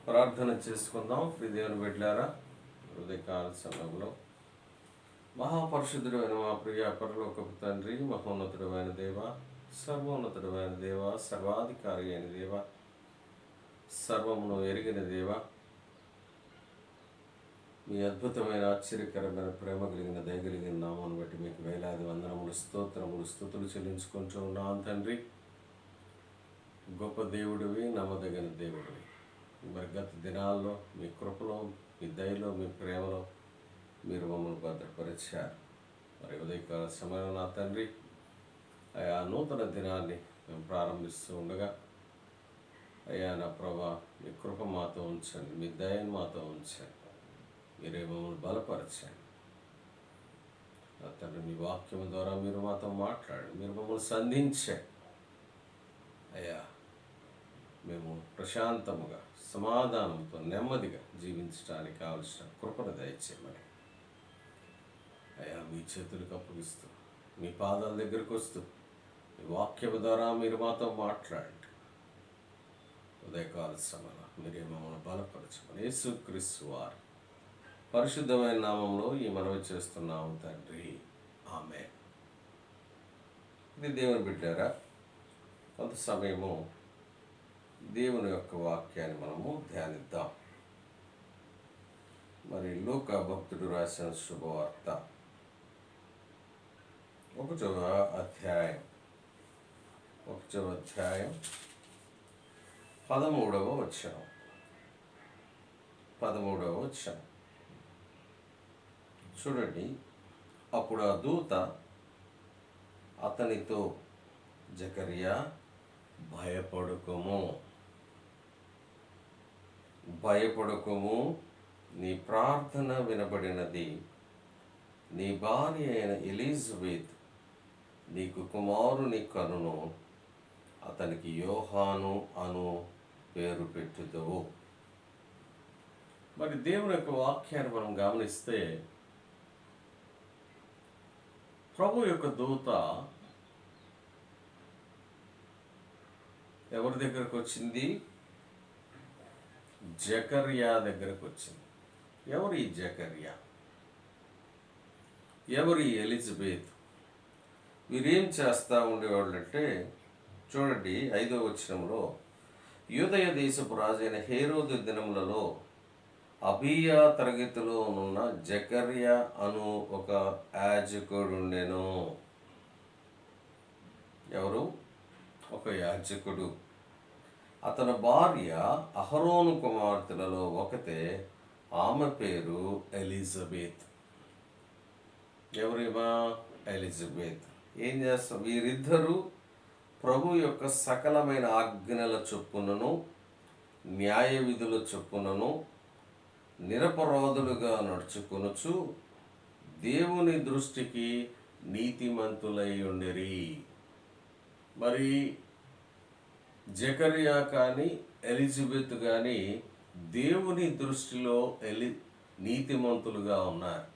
ప్రార్థన చేసుకుందాం. దేవుని బిడ్డలారా, ఉదయకాల సమయంలో మహాపరిశుద్ధుడైన మా ప్రియ పరలోకపు తండ్రి, మహోన్నతుడమైన దేవ, సర్వోన్నతుడమైన దేవ, సర్వాధికారి అయిన దేవ, సర్వమును ఎరిగిన దేవ, మీ అద్భుతమైన ఆశ్చర్యకరమైన ప్రేమ కలిగిన దయగలిగిన నామాన్ని బట్టి మీకు వేలాది వందనములు, స్తోత్రములు, స్తుతులు చెల్లించుకుంటూ ఉన్నాం తండ్రి. గొప్ప దేవుడివి, నమ్మదగిన దేవుడివి. మరి గత దినాల్లో మీ కృపలో, మీ దయలో, మీ ప్రేమలో మీరు మమ్మల్ని భద్రపరిచారు. మరి ఉదయకాల సమయంలో నా తండ్రి, అయా నూతన దినాన్ని మేము ప్రారంభిస్తూ ఉండగా అయ్యా నా ప్రభా, మీ కృప మాతో ఉంచండి, మీ దయను మాతో ఉంచండి, మీరే మమ్మల్ని బలపరచండి. నా తండ్రి, మీ వాక్యం ద్వారా మీరు మాతో మాట్లాడండి, మీరు మమ్మల్ని సంధించండి. అయ్యా మేము ప్రశాంతముగా, సమాధానంతో, నెమ్మదిగా జీవించడానికి కావలసిన కృపను దయచేయమని అయ్యా మీ చేతులకు అప్పగిస్తూ, మీ పాదాల దగ్గరకు వస్తూ, మీ వాక్యం ద్వారా మీరు మాతో మాట్లాడండి. ఉదయకాల సమయంలో మీరే మమ్మల్ని బలపరచమని యేసుక్రీస్తు వారి పరిశుద్ధమైన నామంలో ఈ మనవి చేస్తున్నాము తండ్రి, ఆమేన్. ఇది దేవుని బిడ్డారా, కొంత సమయము దేవుని యొక్క వాక్యాన్ని మనము ధ్యానిద్దాం. మరి లూకా భక్తుడు రాసిన శుభవార్త 1వ అధ్యాయం 13వ వచనం. చూడండి. అప్పుడు ఆ దూత అతనితో, జకరియా భయపడకుము, నీ ప్రార్థన వినబడినది. నీ భార్య అయిన ఎలిజబెత్ నీకు కుమారుని కనును, అతనికి యోహాను అను పేరు పెట్టుదువు. మరి దేవుని యొక్క వాక్యాన్ని మనం గమనిస్తే, ప్రభు యొక్క దూత ఎవరి దగ్గరకు వచ్చింది? జకర్యా దగ్గరకు వచ్చింది. ఎవరు ఈ జకర్యా? ఎవరు ఈ ఎలిజబెత్? వీరేం చేస్తూ ఉండేవాళ్ళంటే, చూడండి 5వ వచనంలో, యూదయ దేశపు రాజైన హేరోదు దినములలో అబీయా తరగతిలో ఉన్న జకర్యా అను ఒక యాజకుడుండెను. ఎవరు? ఒక యాజకుడు. అతని భార్య అహరోను కుమార్తెలలో ఒకతే, ఆమె పేరు ఎలిజబెత్. ఎవరిమా? ఎలిజబెత్. ఏం చేస్తాం? వీరిద్దరూ ప్రభు యొక్క సకలమైన ఆజ్ఞల చొప్పునను, న్యాయ విధుల చొప్పునను నిరపరాధులుగా నడుచుకొనుచు దేవుని దృష్టికి నీతిమంతులై ఉండిరి. మరి జకర్యా కానీ ఎలిజబెత్ కానీ దేవుని దృష్టిలో నీతిమంతులుగా ఉన్నారు,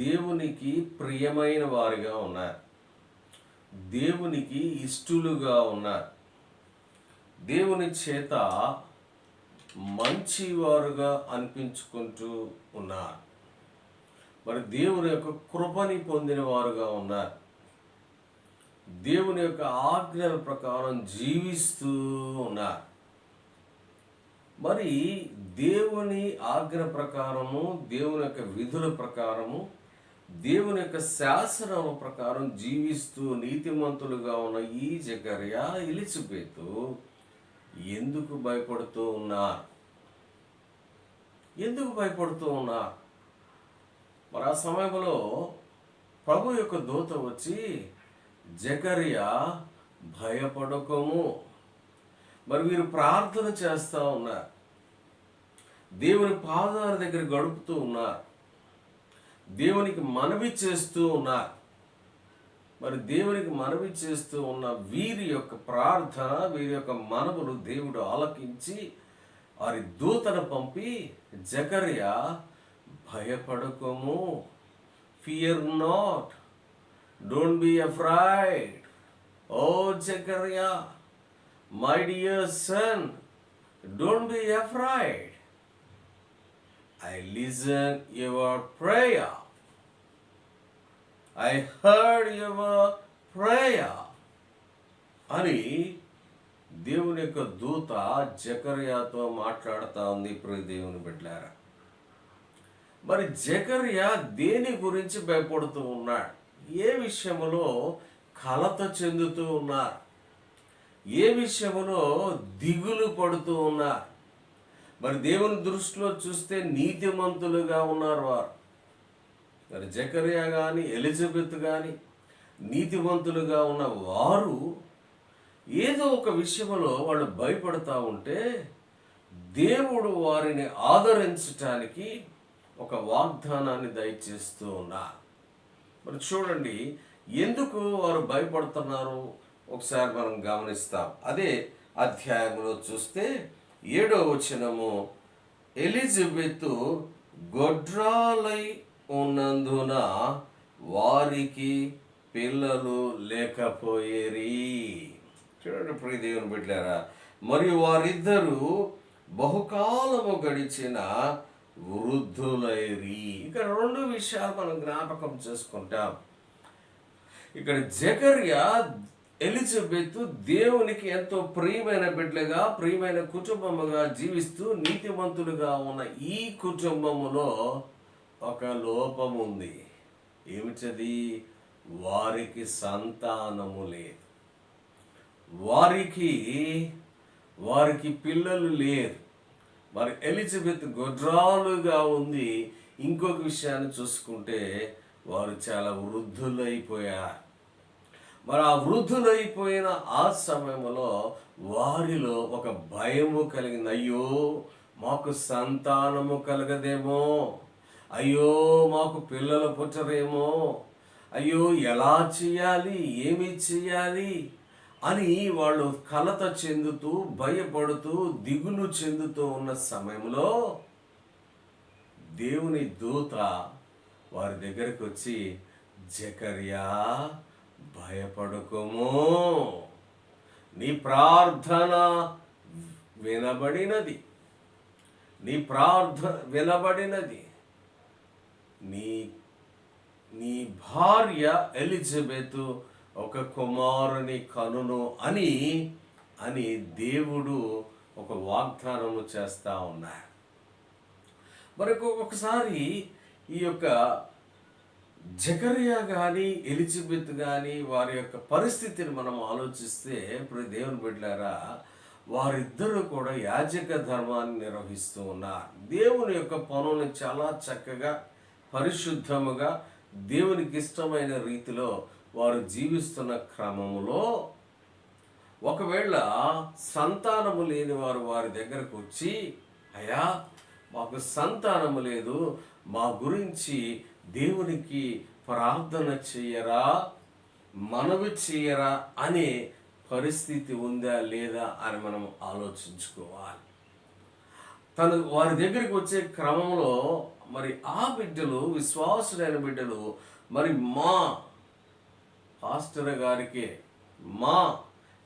దేవునికి ప్రియమైన వారిగా ఉన్నారు, దేవునికి ఇష్టలుగా ఉన్నారు, దేవుని చేత మంచివారుగా అనిపించుకుంటూ ఉన్నారు. మరి దేవుని యొక్క కృపని పొందిన వారుగా ఉన్నారు, దేవుని యొక్క ఆజ్ఞల ప్రకారం జీవిస్తూ ఉన్నారు. మరి దేవుని ఆజ్ఞ ప్రకారము, దేవుని యొక్క విధుల ప్రకారము, దేవుని యొక్క శాసనం ప్రకారం జీవిస్తూ నీతిమంతులుగా ఉన్న ఈ జకర్యా, ఎలిజబెత్ ఎందుకు భయపడుతూ ఉన్నారు? మరి ఆ సమయంలో ప్రభు యొక్క దూత వచ్చి, జకర్యా భయపడకము. మరి వీరు ప్రార్థన చేస్తూ ఉన్నారు, దేవుని పాదాల దగ్గర గడుపుతూ ఉన్నారు, దేవునికి మనవి చేస్తూ ఉన్నారు. మరి దేవునికి మనవి చేస్తూ ఉన్న వీరి యొక్క ప్రార్థన, వీరి యొక్క మనవులు దేవుడు ఆలకించి వారి దూతను పంపి, జకర్యా భయపడకము, fear not, don't be afraid, ఓ జకర్యా, my dear son, Don't be afraid. I listen your prayer. I heard your prayer. అని దేవుని యొక్క దూత జకర్యాతో మాట్లాడుతూ ఉంది. ప్రియ దేవుని బిడ్డలారా, మరి జకర్యా దేని గురించి భయపడుతూ ఉన్నాడు? ఏ విషయములో కలత చెందుతూ ఉన్నారు? ఏ విషయములో దిగులు పడుతూ ఉన్నారు? మరి దేవుని దృష్టిలో చూస్తే నీతిమంతులుగా ఉన్నారు వారు. మరి జకర్యా కానీ ఎలిజబెత్ కానీ నీతిమంతులుగా ఉన్న వారు ఏదో ఒక విషయంలో వాళ్ళు భయపడతా ఉంటే దేవుడు వారిని ఆదరించటానికి ఒక వాగ్దానాన్ని దయచేస్తూ ఉన్నారు. మరి చూడండి, ఎందుకు వారు భయపడుతున్నారు ఒకసారి మనం గమనిస్తాం. అదే అధ్యాయంలో చూస్తే 7వ వచనము, ఎలిజబెత్ గొడ్రాలై ఉన్నందున వారికి పిల్లలు లేకపోయేరి. చూడండి ప్రియ దేవుని బిడ్డలారా, మరియు వారిద్దరూ బహుకాలము గడిచిన వృద్ధులైరి. ఇక్కడ 2 విషయాలు మనం జ్ఞాపకం చేసుకుంటాం. ఇక్కడ జకర్యా ఎలిజబెత్ దేవునికి ఎంతో ప్రియమైన బిడ్డలుగా, ప్రియమైన కుటుంబముగా జీవిస్తూ నీతిమంతులుగా ఉన్న ఈ కుటుంబములో ఒక లోపం ఉంది. ఏమిటది? వారికి సంతానము లేదు. వారికి పిల్లలు లేరు. మరి ఎలిజబెత్ గొడ్రాలుగా ఉంది. ఇంకొక విషయాన్ని చూసుకుంటే వారు చాలా వృద్ధులైపోయారు. మరి ఆ వృద్ధులైపోయిన ఆ సమయంలో వారిలో ఒక భయము కలిగింది. అయ్యో, మాకు సంతానము కలగదేమో, అయ్యో మాకు పిల్లలు పుట్టరేమో, అయ్యో ఎలా చేయాలి, ఏమి చేయాలి అని వాళ్ళు కలత చెందుతూ, భయపడుతూ, దిగులు చెందుతూ ఉన్న సమయంలో దేవుని దూత వారి దగ్గరికి వచ్చి, జకర్యా భయపడకుము, నీ ప్రార్థన వినబడినది, నీ ప్రార్థన వినబడినది, నీ భార్య ఎలిజబెత్ ఒక కుమారుని కనును అని దేవుడు ఒక వాగ్దానము చేస్తూ ఉన్నారు. మరి ఒకసారి ఈ యొక్క జకర్యా కానీ ఎలిజబెత్ కానీ వారి యొక్క పరిస్థితిని మనం ఆలోచిస్తే, ఇప్పుడు దేవుని బిడ్డలారా, వారిద్దరూ కూడా యాజక ధర్మాన్ని నిర్వహిస్తూ ఉన్నారు. దేవుని యొక్క పనులను చాలా చక్కగా, పరిశుద్ధముగా, దేవునికి ఇష్టమైన రీతిలో వారు జీవిస్తున్న క్రమములో ఒకవేళ సంతానము లేని వారు వారి దగ్గరకు వచ్చి, అయ్యా మాకు సంతానము లేదు, మా గురించి దేవునికి ప్రార్థన చేయరా, మనవి చేయరా అనే పరిస్థితి ఉందా లేదా అని మనం ఆలోచించుకోవాలి. వారి దగ్గరికి వచ్చే క్రమంలో మరి ఆ బిడ్డలు, విశ్వాసులైన బిడ్డలు, మరి మా పాస్టర్ గారికి, మా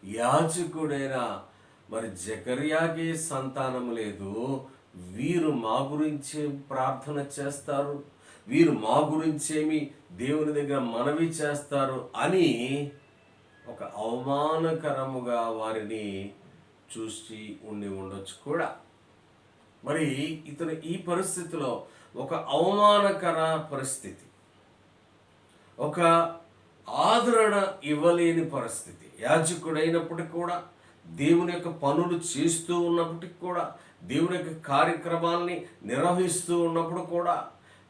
యాజకుడైన మరి జకర్యాకి సంతానం లేదు, వీరు మా గురించి ప్రార్థన చేస్తారు, వీరు మా గురించేమి దేవుని దగ్గర మనవి చేస్తారు అని ఒక అవమానకరముగా వారిని చూసి ఉండొచ్చు కూడా. మరి ఇతను ఈ పరిస్థితిలో ఒక అవమానకర పరిస్థితి, ఒక ఆదరణ ఇవ్వలేని పరిస్థితి, యాజకుడైనప్పటికీ కూడా, దేవుని యొక్క పనులు చేస్తూ ఉన్నప్పటికీ కూడా, దేవుని యొక్క కార్యక్రమాల్ని నిర్వహిస్తూ ఉన్నప్పుడు కూడా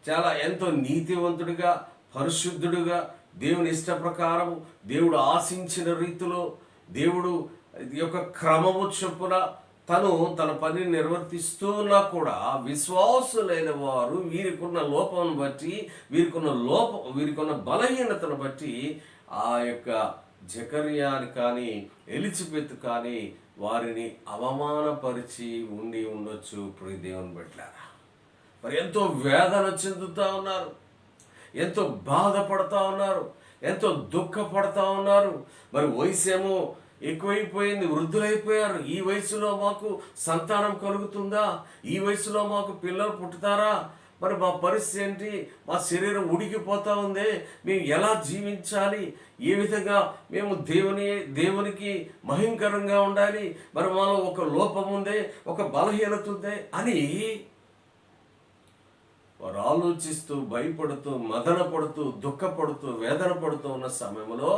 చాలా ఎంతో నీతివంతుడిగా, పరిశుద్ధుడిగా, దేవుని ఇష్ట ప్రకారం, దేవుడు ఆశించిన రీతిలో, దేవుడు యొక్క క్రమము చొప్పున తన పనిని నిర్వర్తిస్తూ ఉన్నా కూడా విశ్వాసులైన వారు వీరికున్న లోపం బట్టి, వీరికున్న బలహీనతను బట్టి ఆ యొక్క జకర్యాని కానీ ఎలిజబెత్ కానీ వారిని అవమానపరిచి ఉండొచ్చు. ప్రియ దేవుని బిడ్డలారా, మరి ఎంతో వేదన చెందుతూ ఉన్నారు, ఎంతో బాధపడతా ఉన్నారు, ఎంతో దుఃఖపడతా ఉన్నారు. మరి వయసేమో ఎక్కువైపోయింది, వృద్ధులైపోయారు. ఈ వయసులో మాకు సంతానం కలుగుతుందా? ఈ వయసులో మాకు పిల్లలు పుట్టుతారా? మరి మా పరిస్థితి ఏంటి? మా శరీరం ఉడికిపోతా ఉంది, మేము ఎలా జీవించాలి? ఏ విధంగా మేము దేవునికి మహింకరంగా ఉండాలి? మరి మాలో ఒక లోపం ఉంది, ఒక బలహీనత ఉంది అని వారు ఆలోచిస్తూ, భయపడుతూ, మదన పడుతూ, దుఃఖపడుతూ, వేదన పడుతూ ఉన్న సమయంలో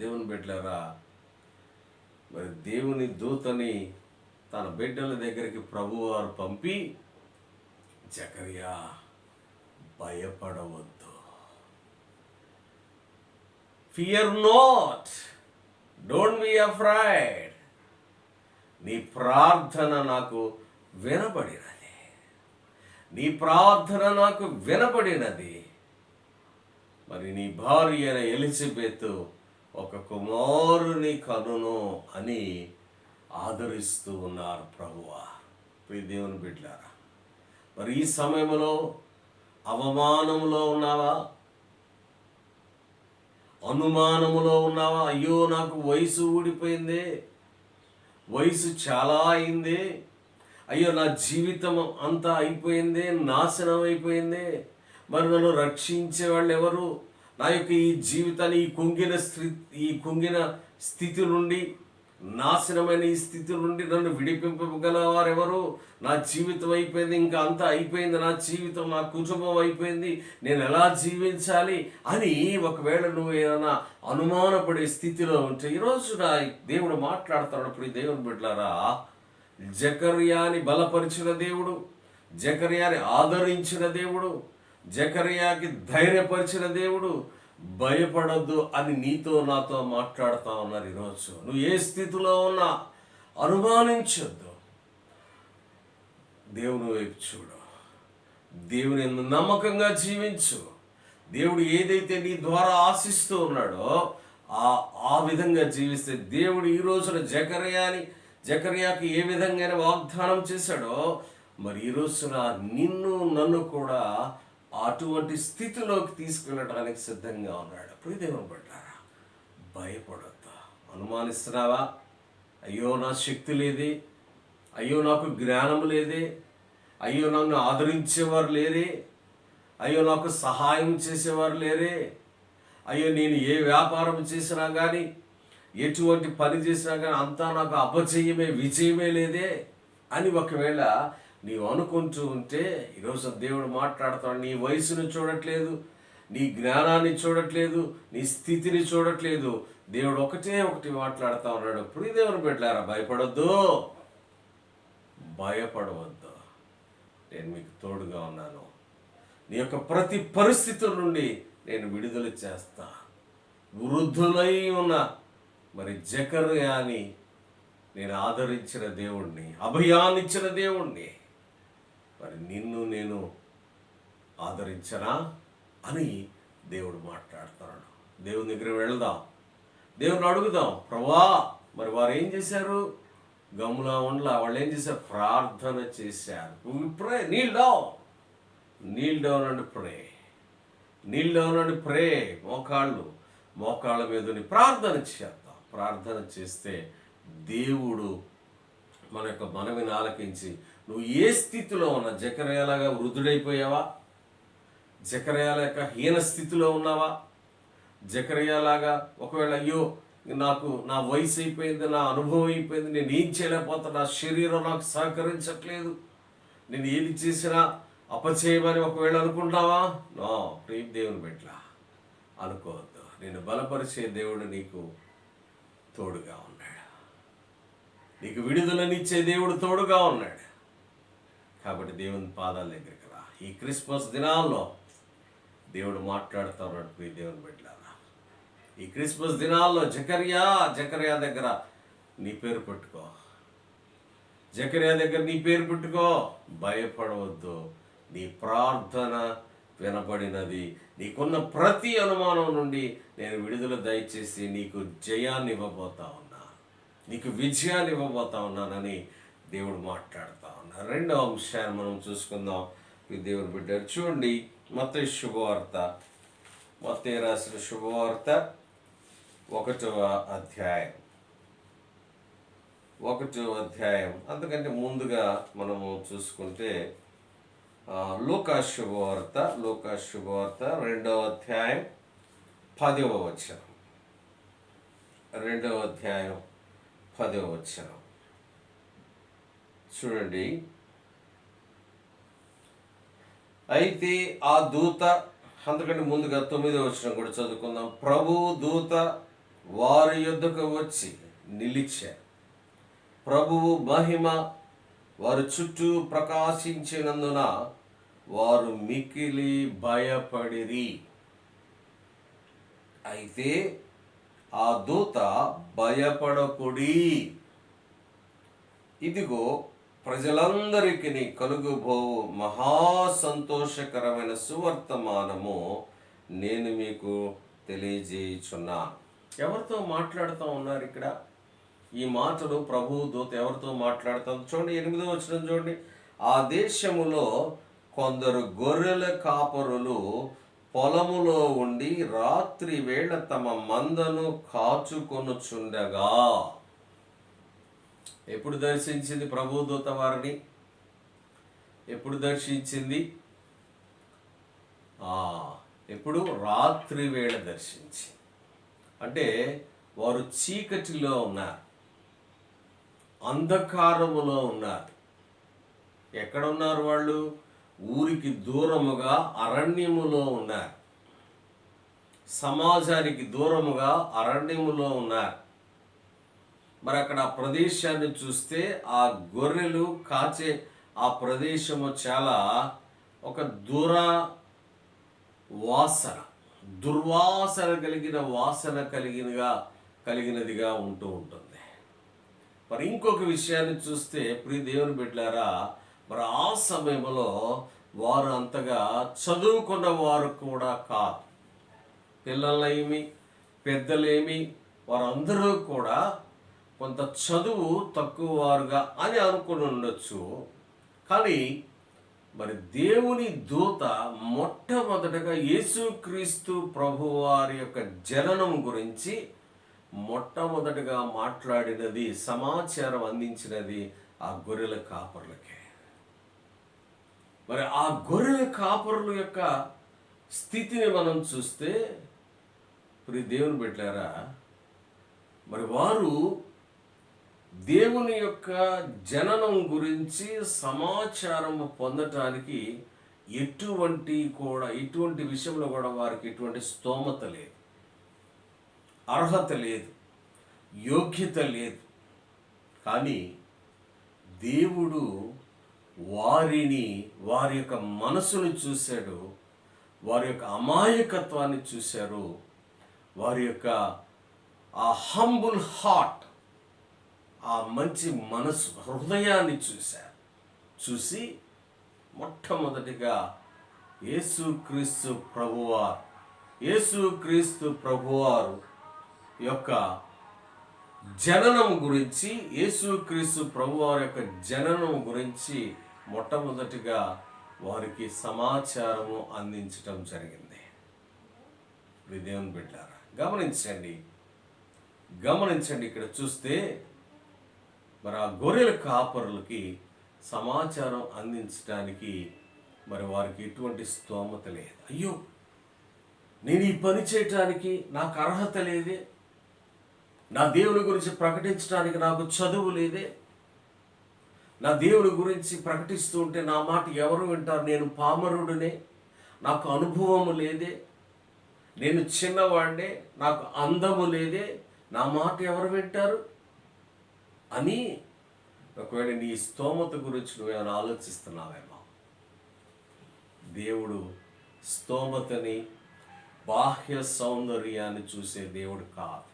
దేవుని బిడ్డలారా, మరి దేవుని దూతని తన బిడ్డల దగ్గరికి ప్రభువారు పంపి, జకర్యా భయపడవద్దు, fear not, don't be afraid, నీ ప్రార్థన నాకు వినబడినది, నీ ప్రార్థన నాకు వినబడినది. మరి నీ భార్య అయిన ఎలిజబెత్ ఒక కుమారుని కనును అని ఆదరిస్తూ ఉన్నారు ప్రభువా. ప్రియ దేవుని బిడ్డలారా, మరి ఈ సమయంలో అవమానములో ఉన్నావా? అనుమానములో ఉన్నావా? అయ్యో నాకు వయసు ఊడిపోయింది, వయసు చాలా అయింది, అయ్యో నా జీవితం అంతా అయిపోయింది, నాశనం అయిపోయింది, మరి నన్ను రక్షించే వాళ్ళు ఎవరు? నా యొక్క ఈ జీవితాన్ని ఈ కుంగిన స్థితి నుండి, నాశనమైన ఈ స్థితి నుండి నన్ను విడిపింపగల వారెవరు? నా జీవితం అయిపోయింది, ఇంకా అంతా అయిపోయింది, నా జీవితం, నా కుటుంబం అయిపోయింది, నేను ఎలా జీవించాలి అని ఒకవేళ నువ్వు ఏదైనా అనుమానపడే స్థితిలో ఉంటే ఈరోజు నా దేవుడు మాట్లాడుతున్నప్పుడు, ఈ దేవుని బిడ్డలారా, జకర్యాని బలపరిచిన దేవుడు, జకర్యాని ఆదరించిన దేవుడు, జకర్యాకి ధైర్యపరిచిన దేవుడు, భయపడొద్దు అని నీతో నాతో మాట్లాడుతూ ఉన్నారు. ఈరోజు నువ్వు ఏ స్థితిలో ఉన్నా అనుమానించొద్దు, దేవుని వైపు చూడు, దేవుని నమ్మకంగా జీవించు. దేవుడు ఏదైతే నీ ద్వారా ఆశిస్తూ ఉన్నాడో ఆ విధంగా జీవిస్తే దేవుడు ఈ రోజున జకర్యాకి ఏ విధంగా వాగ్దానం చేశాడో, మరి ఈ రోజున నిన్ను నన్ను కూడా అటువంటి స్థితిలోకి తీసుకెళ్ళడానికి సిద్ధంగా ఉన్నాడు. ప్రియ దేవుని బిడ్డలారా, భయపడొద్దు. అనుమానిస్తున్నావా? అయ్యో నా శక్తి లేదే, అయ్యో నాకు జ్ఞానం లేదే, అయ్యో నన్ను ఆదరించేవారు లేరే, అయ్యో నాకు సహాయం చేసేవారు లేరే, అయ్యో నేను ఏ వ్యాపారం చేసినా కానీ, ఎటువంటి పని చేసినా కానీ అంతా నాకు అపజయమే, విజయమే లేదే అని ఒకవేళ నీవు అనుకుంటూ ఉంటే, ఈరోజు దేవుడు మాట్లాడుతాడు. నీ వయసును చూడట్లేదు, నీ జ్ఞానాన్ని చూడట్లేదు, నీ స్థితిని చూడట్లేదు. దేవుడు ఒకటి మాట్లాడుతూ ఉన్నాడు. ప్రియ దేవుని బిడ్డలారా, భయపడవద్దు, నేను మీకు తోడుగా ఉన్నాను. నీ యొక్క ప్రతి పరిస్థితుల నుండి నేను విడుదల చేస్తా. వృద్ధులై ఉన్న మరి జకర్యాని నేను ఆదరించిన దేవుణ్ణి, అభయాన్నిచ్చిన దేవుణ్ణి, మరి నిన్ను నేను ఆదరించనా అని దేవుడు మాట్లాడుతున్నాడు. దేవుని దగ్గర వెళదాం, దేవుని అడుగుదాం. ప్రభా, మరి వారు ఏం చేశారు? గమ్ములా ఉండలా, వాళ్ళు ఏం చేశారు? ప్రార్థన చేశారు. Pray, kneel down and pray, kneel down and pray. మోకాళ్ళ మీదని ప్రార్థన చేద్దాం. ప్రార్థన చేస్తే దేవుడు మన యొక్క మనవిని ఆలకించి, నువ్వు ఏ స్థితిలో ఉన్నా, జకర్యాలాగా వృద్ధుడైపోయావా? జకర్యాల యొక్క హీన స్థితిలో ఉన్నావా? జకర్యాలాగా ఒకవేళ అయ్యో నాకు నా వయసు అయిపోయింది, నా అనుభవం అయిపోయింది, నేను ఏం చేయలేకపోతా, నా శరీరం నాకు సహకరించట్లేదు, నేను ఏది చేసినా అపచేయమని ఒకవేళ అనుకుంటావా? నో, ప్రియ దేవుని బిడ్డలా, అనుకోవద్దు. నేను బలపరిచే దేవుడు నీకు తోడుగా ఉన్నాడు, నీకు విడుదలనిచ్చే దేవుడు తోడుగా ఉన్నాడు. కాబట్టి దేవుని పాదాల దగ్గరికి రా. ఈ క్రిస్మస్ దినాల్లో దేవుడు మాట్లాడుతూ ఉన్నాడు. ప్రియ దేవుని బిడ్డలారా, ఈ క్రిస్మస్ దినాల్లో జకర్యా దగ్గర నీ పేరు పెట్టుకో, జకర్యా దగ్గర నీ పేరు పెట్టుకో. భయపడవద్దు, నీ ప్రార్థన వినబడినది. నీకున్న ప్రతి అనుమానం నుండి నేను విడుదల దయచేసి నీకు జయాన్ని ఇవ్వబోతా ఉన్నా, నీకు విజయాన్ని ఇవ్వబోతా ఉన్నానని దేవుడు మాట్లాడుతూ ఉన్నారు. రెండవ అంశాన్ని మనం చూసుకుందాం. దేవుని బిడ్డ చూడండి, మత్తయి శుభవార్త, మత్తయి రాసిన శుభవార్త ఒకటవ అధ్యాయం 1వ అధ్యాయం. అంతకంటే ముందుగా మనము చూసుకుంటే లూకా శుభవార్త 2వ అధ్యాయం 10వ వచనం. 2వ అధ్యాయం 10వ వచనం చూడండి. అయితే ఆ దూత, అంతకంటే ముందుగా 9వ వచనం కూడా చదువుకుందాం. ప్రభు దూత వారి యొద్దకు వచ్చి నిలిచారు. ప్రభువు మహిమ వారి చుట్టూ ప్రకాశించినందున వారు మిక్కిలి భయపడిరి. అయితే ఆ దూత భయపడకుడి, ఇదిగో ప్రజలందరికీ కలుగుబోవు మహా సంతోషకరమైన సువర్తమానము నేను మీకు తెలియజేయుచున్నాను. ఎవరితో మాట్లాడుతూ ఉన్నారు ఇక్కడ? ఈ మాటలు ప్రభు దూత ఎవరితో మాట్లాడుతాం చూడండి. 8వ వచనం చూడండి. ఆ దేశములో కొందరు గొర్రెల కాపరులు పొలములో ఉండి రాత్రి వేళ తమ మందను కాచుకొనుచుండగా. ఎప్పుడు దర్శించింది ప్రభు దూత వారిని? ఎప్పుడు దర్శించింది? ఎప్పుడు? రాత్రి వేళ దర్శించి. అంటే వారు చీకటిలో ఉన్నారు, అంధకారములో ఉన్నారు. ఎక్కడ ఉన్నారు వాళ్ళు? ఊరికి దూరముగా అరణ్యములో ఉన్నారు. సమాజానికి దూరముగా అరణ్యములో ఉన్నారు. మరి అక్కడ ఆ ప్రదేశాన్ని చూస్తే ఆ గొర్రెలు కాచే ఆ ప్రదేశము చాలా ఒక దుర్వాసన కలిగిన వాసన కలిగినదిగా ఉంటూ ఉంటుంది. మరి ఇంకొక విషయాన్ని చూస్తే ప్రియ దేవుని బిడ్డలారా, మరి ఆ సమయంలో వారు అంతగా చదువుకున్న వారు కూడా కాదు. పిల్లలేమి పెద్దలేమి వారందరూ కూడా కొంత చదువు తక్కువ వారుగా అని అనుకుని ఉండొచ్చు. కానీ మరి దేవుని దూత మొట్టమొదటగా యేసుక్రీస్తు ప్రభువారి యొక్క జననం గురించి మొట్టమొదటిగా మాట్లాడినది, సమాచారం అందించినది ఆ గొర్రెల కాపరులకే. మరి ఆ గొర్రెల కాపరుల యొక్క స్థితిని మనం చూస్తే ప్రియ దేవుని బిడ్డలారా, మరి వారు దేవుని యొక్క జననం గురించి సమాచారం పొందటానికి ఎటువంటి విషయంలో కూడా వారికి ఎటువంటి స్తోమత లేదు, అర్హత లేదు, యోగ్యత లేదు. కానీ దేవుడు వారి యొక్క మనసును చూశాడు, వారి యొక్క అమాయకత్వాన్ని చూశారు, వారి యొక్క ఆ హంబుల్ హార్ట్, ఆ మంచి మనసు హృదయాన్ని చూశారు. చూసి మొట్టమొదటిగా యేసుక్రీస్తు ప్రభువారు యొక్క జననం గురించి, యేసుక్రీస్తు ప్రభువారి యొక్క జననం గురించి మొట్టమొదటిగా వారికి సమాచారము అందించటం జరిగింది. దేవుని బిడ్డలారా, గమనించండి. ఇక్కడ చూస్తే మరి ఆ గొర్రెల కాపరులకి సమాచారం అందించడానికి మరి వారికి ఎటువంటి స్తోమత లేదు. అయ్యో, నేను ఈ పని చేయటానికి నాకు అర్హత లేదే, నా దేవుని గురించి ప్రకటించడానికి నాకు చదువు లేదే, నా దేవుని గురించి ప్రకటిస్తూ ఉంటే నా మాట ఎవరు వింటారు, నేను పామరుడునే, నాకు అనుభవము లేదే, నేను చిన్నవాడినే, నాకు అందము లేదే, నా మాట ఎవరు వింటారు అని ఒకవేళ నీ స్తోమత గురించి నువ్వేమైనా ఆలోచిస్తున్నావేమో. దేవుడు స్తోమతని, బాహ్య సౌందర్యాన్ని చూసే దేవుడు కాదు.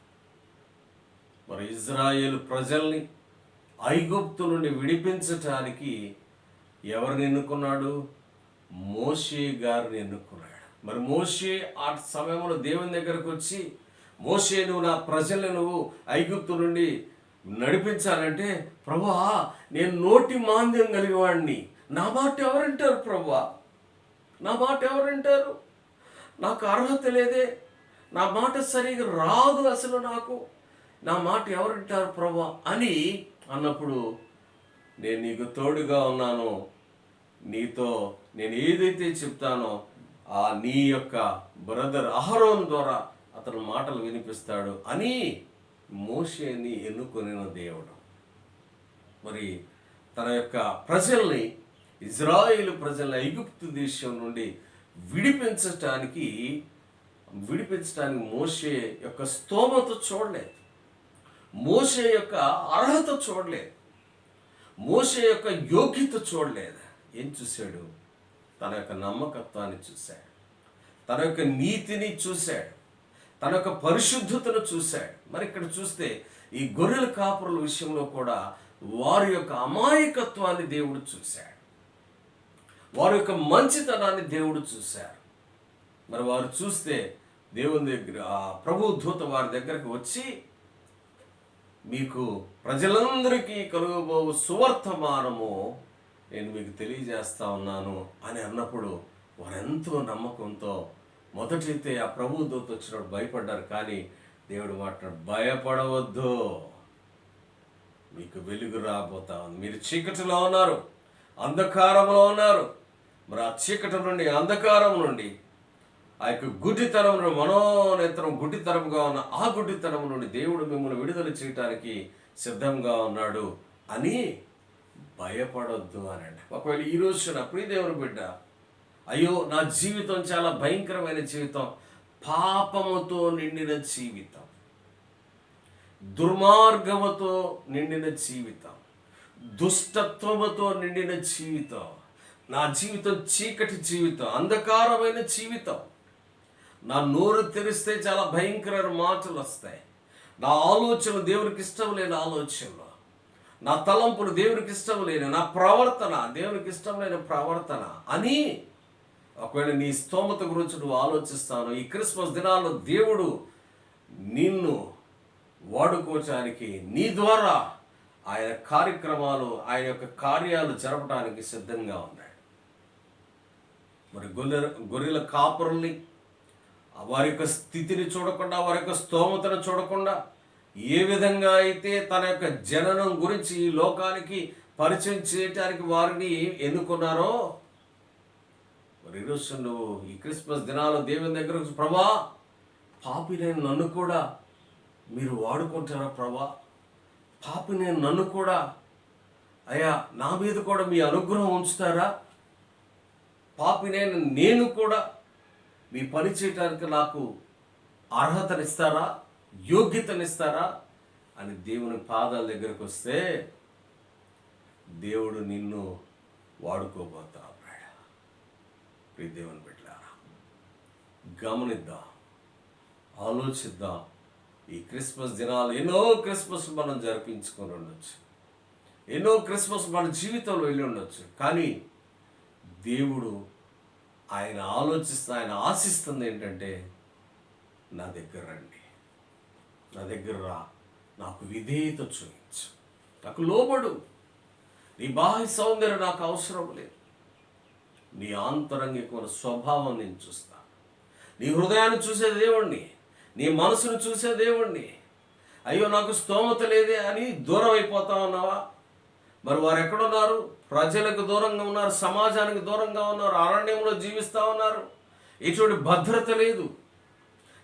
మరి ఇజ్రాయేలు ప్రజల్ని ఐగుప్తు నుండి విడిపించటానికి ఎవరిని ఎన్నుకున్నాడు? మోషే గారిని ఎన్నుకున్నాడు. మరి మోషే ఆ సమయంలో దేవుని దగ్గరకు వచ్చి, మోషే నువ్వు నా ప్రజల్ని నువ్వు ఐగుప్తు నుండి నడిపించాలంటే, ప్రభువా నేను నోటి మాంద్యం కలిగిన వాడిని, నా మాట ఎవరంటారు ప్రభువా, నా మాట ఎవరంటారు, నాకు అర్హత లేదే, నా మాట సరిగా రాదు అసలు, నాకు నా మాట ఎవరంటారు ప్రభా అని అన్నప్పుడు, నేను నీకు తోడుగా ఉన్నాను, నీతో నేను ఏదైతే చెప్తానో నీ యొక్క బ్రదర్ అహరోన్ ద్వారా అతను మాటలు వినిపిస్తాడు అని మోషేని ఎన్నుకొనిన దేవుడు. మరి తన యొక్క ప్రజల్ని, ఇజ్రాయేలు ప్రజల్ని ఐగుప్తు దేశం నుండి విడిపించటానికి మోషే యొక్క స్తోమత చూడలేదు, మోషే యొక్క అర్హత చూడలేదు, మోషే యొక్క యోగ్యత చూడలేదు. ఏం చూశాడు? తన యొక్క నమ్మకత్వాన్ని చూశాడు, తన యొక్క నీతిని చూశాడు, తన యొక్క పరిశుద్ధతను చూశాడు. మరి ఇక్కడ చూస్తే ఈ గొర్రెల కాపురుల విషయంలో కూడా వారి యొక్క అమాయకత్వాన్ని దేవుడు చూశాడు, వారి యొక్క మంచితనాన్ని దేవుడు చూశారు. మరి వారు చూస్తే దేవుని దగ్గర ప్రభు దూత వారి దగ్గరకు వచ్చి, మీకు ప్రజలందరికీ కలుగబోవు సువర్తమానము నేను మీకు తెలియజేస్తా ఉన్నాను అని అన్నప్పుడు వారెంతో నమ్మకంతో, మొదటైతే ఆ ప్రభు దూత వచ్చినప్పుడు భయపడ్డారు, కానీ దేవుడు మాట్లాడు, భయపడవద్దు, మీకు వెలుగు రాబోతా ఉంది. మీరు చీకటిలో ఉన్నారు, అంధకారంలో ఉన్నారు. మరి ఆ చీకటి నుండి, అంధకారం నుండి, ఆ యొక్క గుడ్డితనం నుండి, మనోనేత్రం గుడ్డితనంగా ఉన్న ఆ గుడ్డితనం నుండి దేవుడు మిమ్మల్ని విడుదల చేయటానికి సిద్ధంగా ఉన్నాడు అని భయపడొద్దు అనండి. ఒకవేళ ఈ రోజున ప్రియదేవుని బిడ్డ, అయ్యో నా జీవితం చాలా భయంకరమైన జీవితం, పాపముతో నిండిన జీవితం, దుర్మార్గముతో నిండిన జీవితం, దుష్టత్వముతో నిండిన జీవితం, నా జీవితం చీకటి జీవితం, అంధకారమైన జీవితం, నా నోరు తెరిస్తే చాలా భయంకరమైన మాటలు వస్తాయి, నా ఆలోచనలు దేవునికి ఇష్టం లేని ఆలోచనలు, నా తలంపులు దేవునికి ఇష్టం లేని, నా ప్రవర్తన దేవునికి ఇష్టం లేని ప్రవర్తన అని ఒకవేళ నీ స్తోమత గురించి నువ్వు ఆలోచిస్తాను, ఈ క్రిస్మస్ దినాల్లో దేవుడు నిన్ను వాడుకోవటానికి, నీ ద్వారా ఆయన కార్యక్రమాలు, ఆయన యొక్క కార్యాలు జరపడానికి సిద్ధంగా ఉన్నాడు. మరి గొర్రెల కాపురుల్ని వారి యొక్క స్థితిని చూడకుండా, వారి యొక్క స్తోమతను చూడకుండా, ఏ విధంగా అయితే తన యొక్క జననం గురించి ఈ లోకానికి పరిచయం చేయటానికి వారిని ఎన్నుకున్నారో, మరి ఈరోజు నువ్వు ఈ క్రిస్మస్ దినాలు దేవుని దగ్గర, ప్రభా పాపినైన నన్ను కూడా మీరు వాడుకుంటారా ప్రభా, పాపినైన నన్ను కూడా అయ్యా నా మీద కూడా మీ అనుగ్రహం ఉంచుతారా, పాపినైన నేను కూడా మీ పని చేయటానికి నాకు అర్హతనిస్తారా, యోగ్యతనిస్తారా అని దేవుని పాదాల దగ్గరకు వస్తే దేవుడు నిన్ను వాడుకోబోతా ఉన్నాడు. ప్రియ దేవుని బిడ్డలారా, గమనిద్దాం, ఆలోచిద్దాం. ఈ క్రిస్మస్ దినాలు ఎన్నో క్రిస్మస్ మనం జరిపించుకొని ఉండొచ్చు, ఎన్నో క్రిస్మస్ మన జీవితంలో వెళ్ళి ఉండొచ్చు, కానీ దేవుడు ఆయన ఆయన ఆశిస్తుంది ఏంటంటే, నా దగ్గర రండి, నా దగ్గర రా, నాకు విధేయత చూపించు, నాకు లోబడు, నీ బాహ్య సౌందర్యం నాకు అవసరం లేదు, నీ ఆంతరంగికమైన స్వభావం నేను చూస్తాను. నీ హృదయాన్ని చూసే దేవుణ్ణి, నీ మనసును చూసే దేవుణ్ణి. అయ్యో నాకు స్తోమత లేదే అని దూరం అయిపోతా ఉన్నావా? మరి వారు ఎక్కడున్నారు? ప్రజలకు దూరంగా ఉన్నారు, సమాజానికి దూరంగా ఉన్నారు, అరణ్యంలో జీవిస్తూ ఉన్నారు. ఎటువంటి భద్రత లేదు.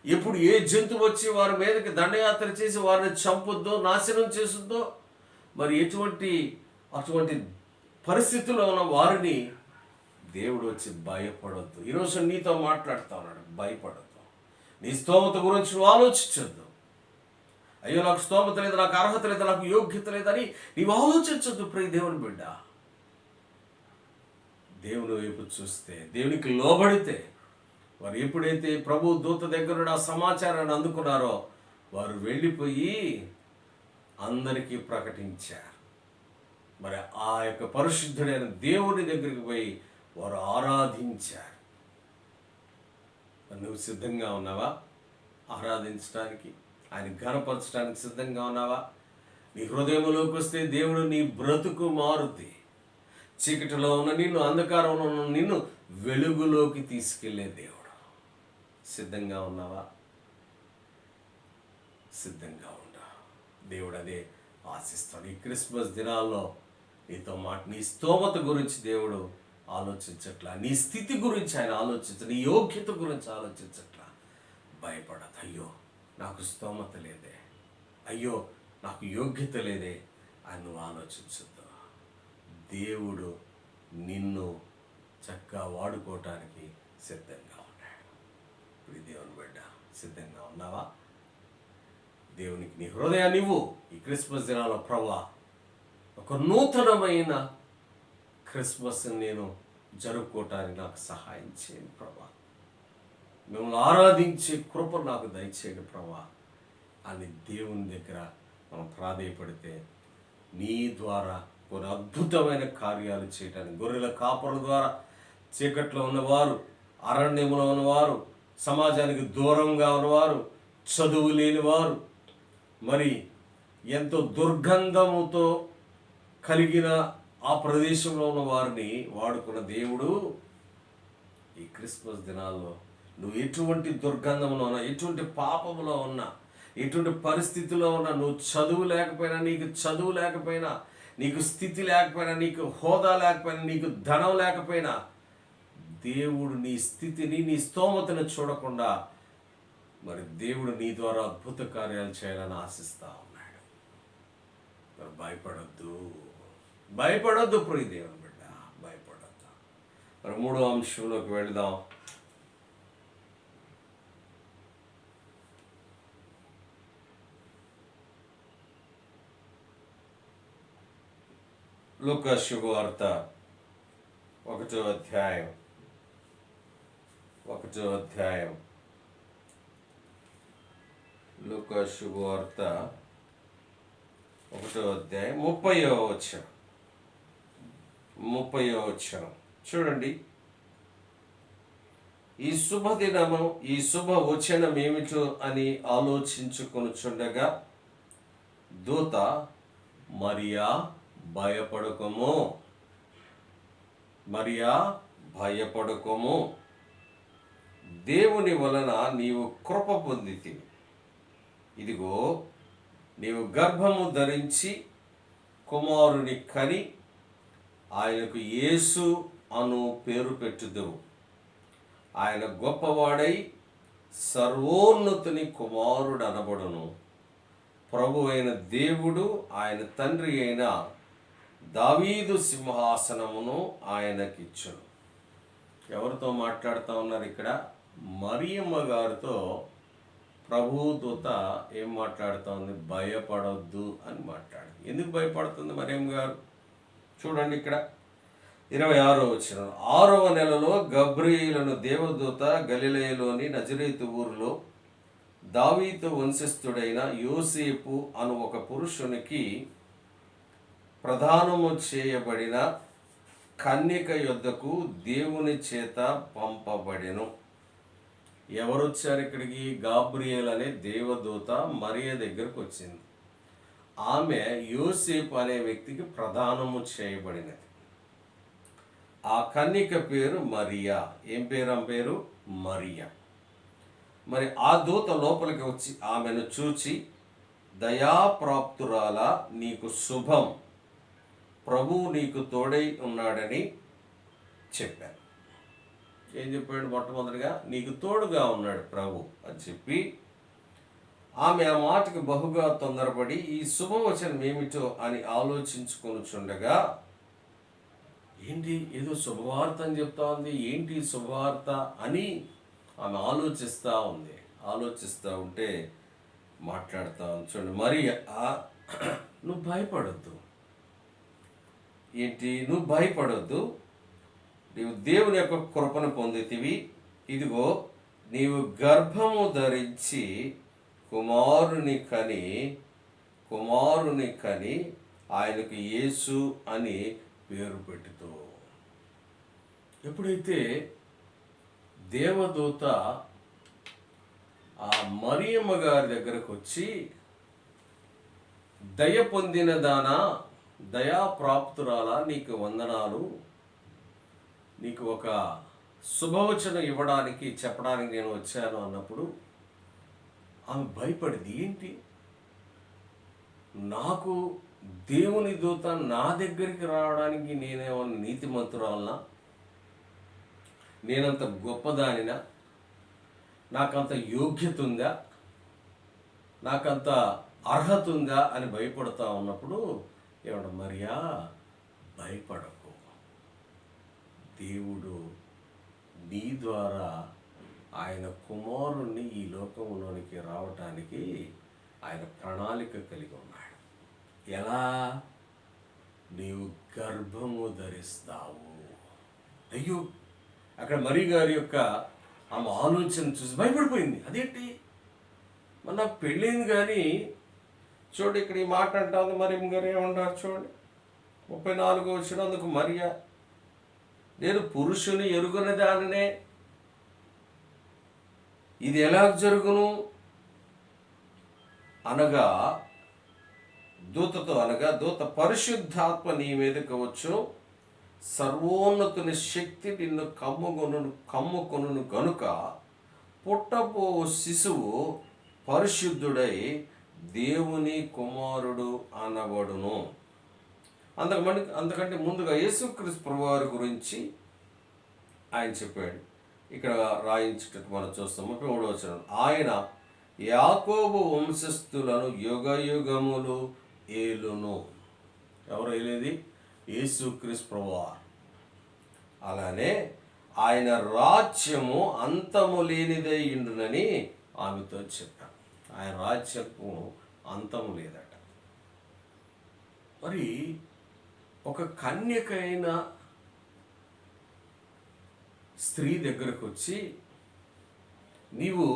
ఎప్పుడు ఏ జంతువు వచ్చి వారి మీదకి దండయాత్ర చేసి వారిని చంపుద్దో, నాశనం చేసుద్దో, మరి అటువంటి పరిస్థితుల్లో ఉన్న వారిని దేవుడు వచ్చి భయపడొద్దు. ఈరోజు నీతో మాట్లాడుతూ ఉన్నాడు, భయపడొద్దు. నీ స్తోమత గురించి నువ్వు ఆలోచించొద్దు. అయ్యో నాకు స్తోమత లేదు, నాకు అర్హత లేదు, నాకు యోగ్యత లేదని నీవు ఆలోచించొద్దు. ప్రియ దేవుని బిడ్డ, దేవుని వైపు చూస్తే, దేవునికి లోబడితే, వారు ఎప్పుడైతే ప్రభు దూత దగ్గర ఆ సమాచారాన్ని అందుకున్నారో వారు వెళ్ళిపోయి అందరికీ ప్రకటించారు. మరి ఆ యొక్క పరిశుద్ధుడైన దేవుని దగ్గరికి పోయి వారు ఆరాధించారు. నువ్వు సిద్ధంగా ఉన్నావా ఆరాధించడానికి, ఆయన ఘనపరచడానికి సిద్ధంగా ఉన్నావా? నీ హృదయంలోకి వస్తే దేవుడు నీ బ్రతుకు మారుతి. చీకటిలో ఉన్న నిన్ను, అంధకారంలో ఉన్న నిన్ను వెలుగులోకి తీసుకెళ్లే దేవుడు. సిద్ధంగా ఉన్నావా? సిద్ధంగా ఉండు. దేవుడు అదే ఆశిస్తాడు. ఈ క్రిస్మస్ దినాల్లో నీతో నీ స్తోమత గురించి దేవుడు ఆలోచించట్లా, నీ స్థితి గురించి ఆయన ఆలోచించట్లా, నీ యోగ్యత గురించి ఆలోచించట్లా. భయపడదు. అయ్యో నాకు స్తోమత లేదే, అయ్యో నాకు యోగ్యత లేదే అని నువ్వు ఆలోచించద్దు. దేవుడు నిన్ను చక్కగా వాడుకోవటానికి సిద్ధంగా ఉన్నాడు. ఇప్పుడు దేవుని బిడ్డ సిద్ధంగా ఉన్నావా? దేవునికి నీ హృదయాన్ని ఇవ్వు. ఈ క్రిస్మస్ దినాల్లో ప్రభువా, ఒక నూతనమైన క్రిస్మస్ నేను జరుపుకోవటానికి నాకు సహాయం చేయండి ప్రభువా, మిమ్మల్ని ఆరాధించే కృప నాకు దయచేయండి ప్రభువా అని దేవుని దగ్గర మనం ప్రాధేయపడితే నీ ద్వారా కొన్ని అద్భుతమైన కార్యాలు చేయడానికి, గొర్రెల కాపరుల ద్వారా చీకట్లో ఉన్నవారు, అరణ్యంలో ఉన్నవారు, సమాజానికి దూరంగా ఉన్నవారు, చదువు లేనివారు, మరి ఎంతో దుర్గంధముతో కలిగిన ఆ ప్రదేశంలో ఉన్న వారిని వాడుకున్న దేవుడు ఈ క్రిస్మస్ దినాల్లో నువ్వు ఎటువంటి దుర్గంధంలో ఉన్నా, ఎటువంటి పాపంలో ఉన్నా, ఎటువంటి పరిస్థితిలో ఉన్నా, నువ్వు చదువు లేకపోయినా, నీకు చదువు లేకపోయినా, నీకు స్థితి లేకపోయినా, నీకు హోదా లేకపోయినా, నీకు ధనం లేకపోయినా, దేవుడు నీ స్థితిని, నీ స్తోమతను చూడకుండా మరి దేవుడు నీ ద్వారా అద్భుత కార్యాలు చేయాలని ఆశిస్తా ఉన్నాడు. మరి భయపడొద్దు ప్రియ దేవుని బిడ్డ, భయపడొద్దు. మరి 3వ అంశంలోకి వెళదాం. లూకా శుభవార్త 1వ అధ్యాయం లూకా శుభవార్త 1వ అధ్యాయం 30వ వచనం చూడండి. ఈ శుభదినము, ఈ శుభవచనం ఏమిటో అని ఆలోచించుకొనుచుండగా దూత, మరియా భయపడకము, దేవుని వలన నీవు కృప పొందితివి. ఇదిగో నీవు గర్భము ధరించి కుమారుని కని ఆయనకు యేసు అను పేరు పెట్టుదువు. ఆయన గొప్పవాడై సర్వోన్నతుని కుమారుడు అనబడును. ప్రభు అయిన దేవుడు ఆయన తండ్రి అయిన దావీదు సింహాసనమును ఆయనకిచ్చును. ఎవరితో మాట్లాడుతూ ఉన్నారు ఇక్కడ? మరియమ్మ గారితో ప్రభు దూత ఏం మాట్లాడుతూ ఉంది? భయపడొద్దు అని మాట్లాడింది. ఎందుకు భయపడుతుంది మరియమ్మ గారు? చూడండి ఇక్కడ 26వ వచనం. 6వ నెలలో గబ్రియేలును దేవదూత గలిలయలోని నజరేతు ఊరిలో దావీదు వంశస్థుడైన యోసేపు అను ఒక పురుషునికి ప్రదానము చేయబడిన కన్యక యొద్దకు దేవుని చేత పంపబడెను. ఎవరు వచ్చారు ఇక్కడికి? గాబ్రియేల్ అనే దేవదూత మరియ దగ్గరకు వచ్చింది. ఆమె యోసేపు అనే వ్యక్తికి ప్రదానము చేయబడినది. ఆ కన్యక పేరు మరియా. ఏం పేరు? ఆమె పేరు మరియా. మరి ఆ దూత లోపలికి వచ్చి ఆమెను చూచి, దయాప్రాప్తురాలా, నీకు శుభం, ప్రభువు నీకు తోడై ఉన్నాడని చెప్పాను. ఏం చెప్పాడు? మొట్టమొదటిగా నీకు తోడుగా ఉన్నాడు ప్రభు అని చెప్పి, ఆమె ఆ మాటకి బహుగా తొందరపడి ఈ శుభవచనం ఏమిటో అని ఆలోచించుకొనుచుండగా, ఏంటి ఏదో శుభవార్త అని చెప్తా ఉంది, ఏంటి శుభవార్త అని ఆమె ఆలోచిస్తూ ఉంటే మాట్లాడుతూ ఉంది. చూడండి, మరి నువ్వు భయపడొద్దు. ఏంటి? నువ్వు భయపడొద్దు, నీవు దేవుని యొక్క కృపను పొందితివి. ఇదిగో నీవు గర్భము ధరించి కుమారుని కని ఆయనకు యేసు అని పేరు పెట్టుతో. ఎప్పుడైతే దేవదూత ఆ మరియమ్మ గారి దగ్గరకు వచ్చి, దయ పొందిన దానా, దయాప్రాప్తురాలా, నీకు వందనాలు, నీకు ఒక శుభవచనం చెప్పడానికి నేను వచ్చాను అన్నప్పుడు ఆమె భయపడింది. ఏంటి నాకు దేవుని దూత నా దగ్గరికి రావడానికి నేనేమన్నా నీతిమంతురాలనా, నేనంత గొప్పదానినా, నాకంత యోగ్యత ఉందా, నాకంత అర్హత ఉందా అని భయపడతా ఉన్నప్పుడు ఏమన్నా మరియా భయపడకు, దేవుడు నీ ద్వారా ఆయన కుమారుణ్ణి ఈ లోకంలోనికి రావటానికి ఆయన ప్రణాళిక కలిగి ఉన్నాడు. ఎలా? నీవు గర్భము ధరిస్తావు. అయ్యో, అక్కడ మరి గారి యొక్క ఆమె ఆలోచన చూసి భయపడిపోయింది. అదేంటి, మరి నాకు పెళ్ళైంది కానీ చూడండి ఇక్కడ ఈ మాట అంటుంది మరి గారు ఏమంటారు చూడండి 34 వచ్చినందుకు మరియా, నేను పురుషుని ఎరుగని దానినే, ఇది ఎలా జరుగును అనగా దూతతో, అనగా దూత పరిశుద్ధాత్మ నీ మీదకి వచ్చు, సర్వోన్నతుని శక్తి నిన్ను కమ్ముకొనును గనుక పుట్టబో శిశువు పరిశుద్ధుడై దేవుని కుమారుడు అనబడును. అంతకంటే ముందుగా యేసుక్రీస్తు ప్రభువారి గురించి ఆయన చెప్పాడు. ఇక్కడ రాయించేటట్టు మనం చూస్తాం 33వ వచనం, ఆయన యాకోబు వంశస్థులను యుగ యుగములు ఏలును. ఎవరు ఏలేది? యేసుక్రీస్తు ప్రభువారు. అలానే ఆయన రాజ్యము అంతము లేనిదై ఉండునని ఆమెతో చెప్పాను. ఆయన రాజ్యము అంతము లేదట. మరి ఒక కన్యకైన స్త్రీ దగ్గరకు వచ్చి నీవు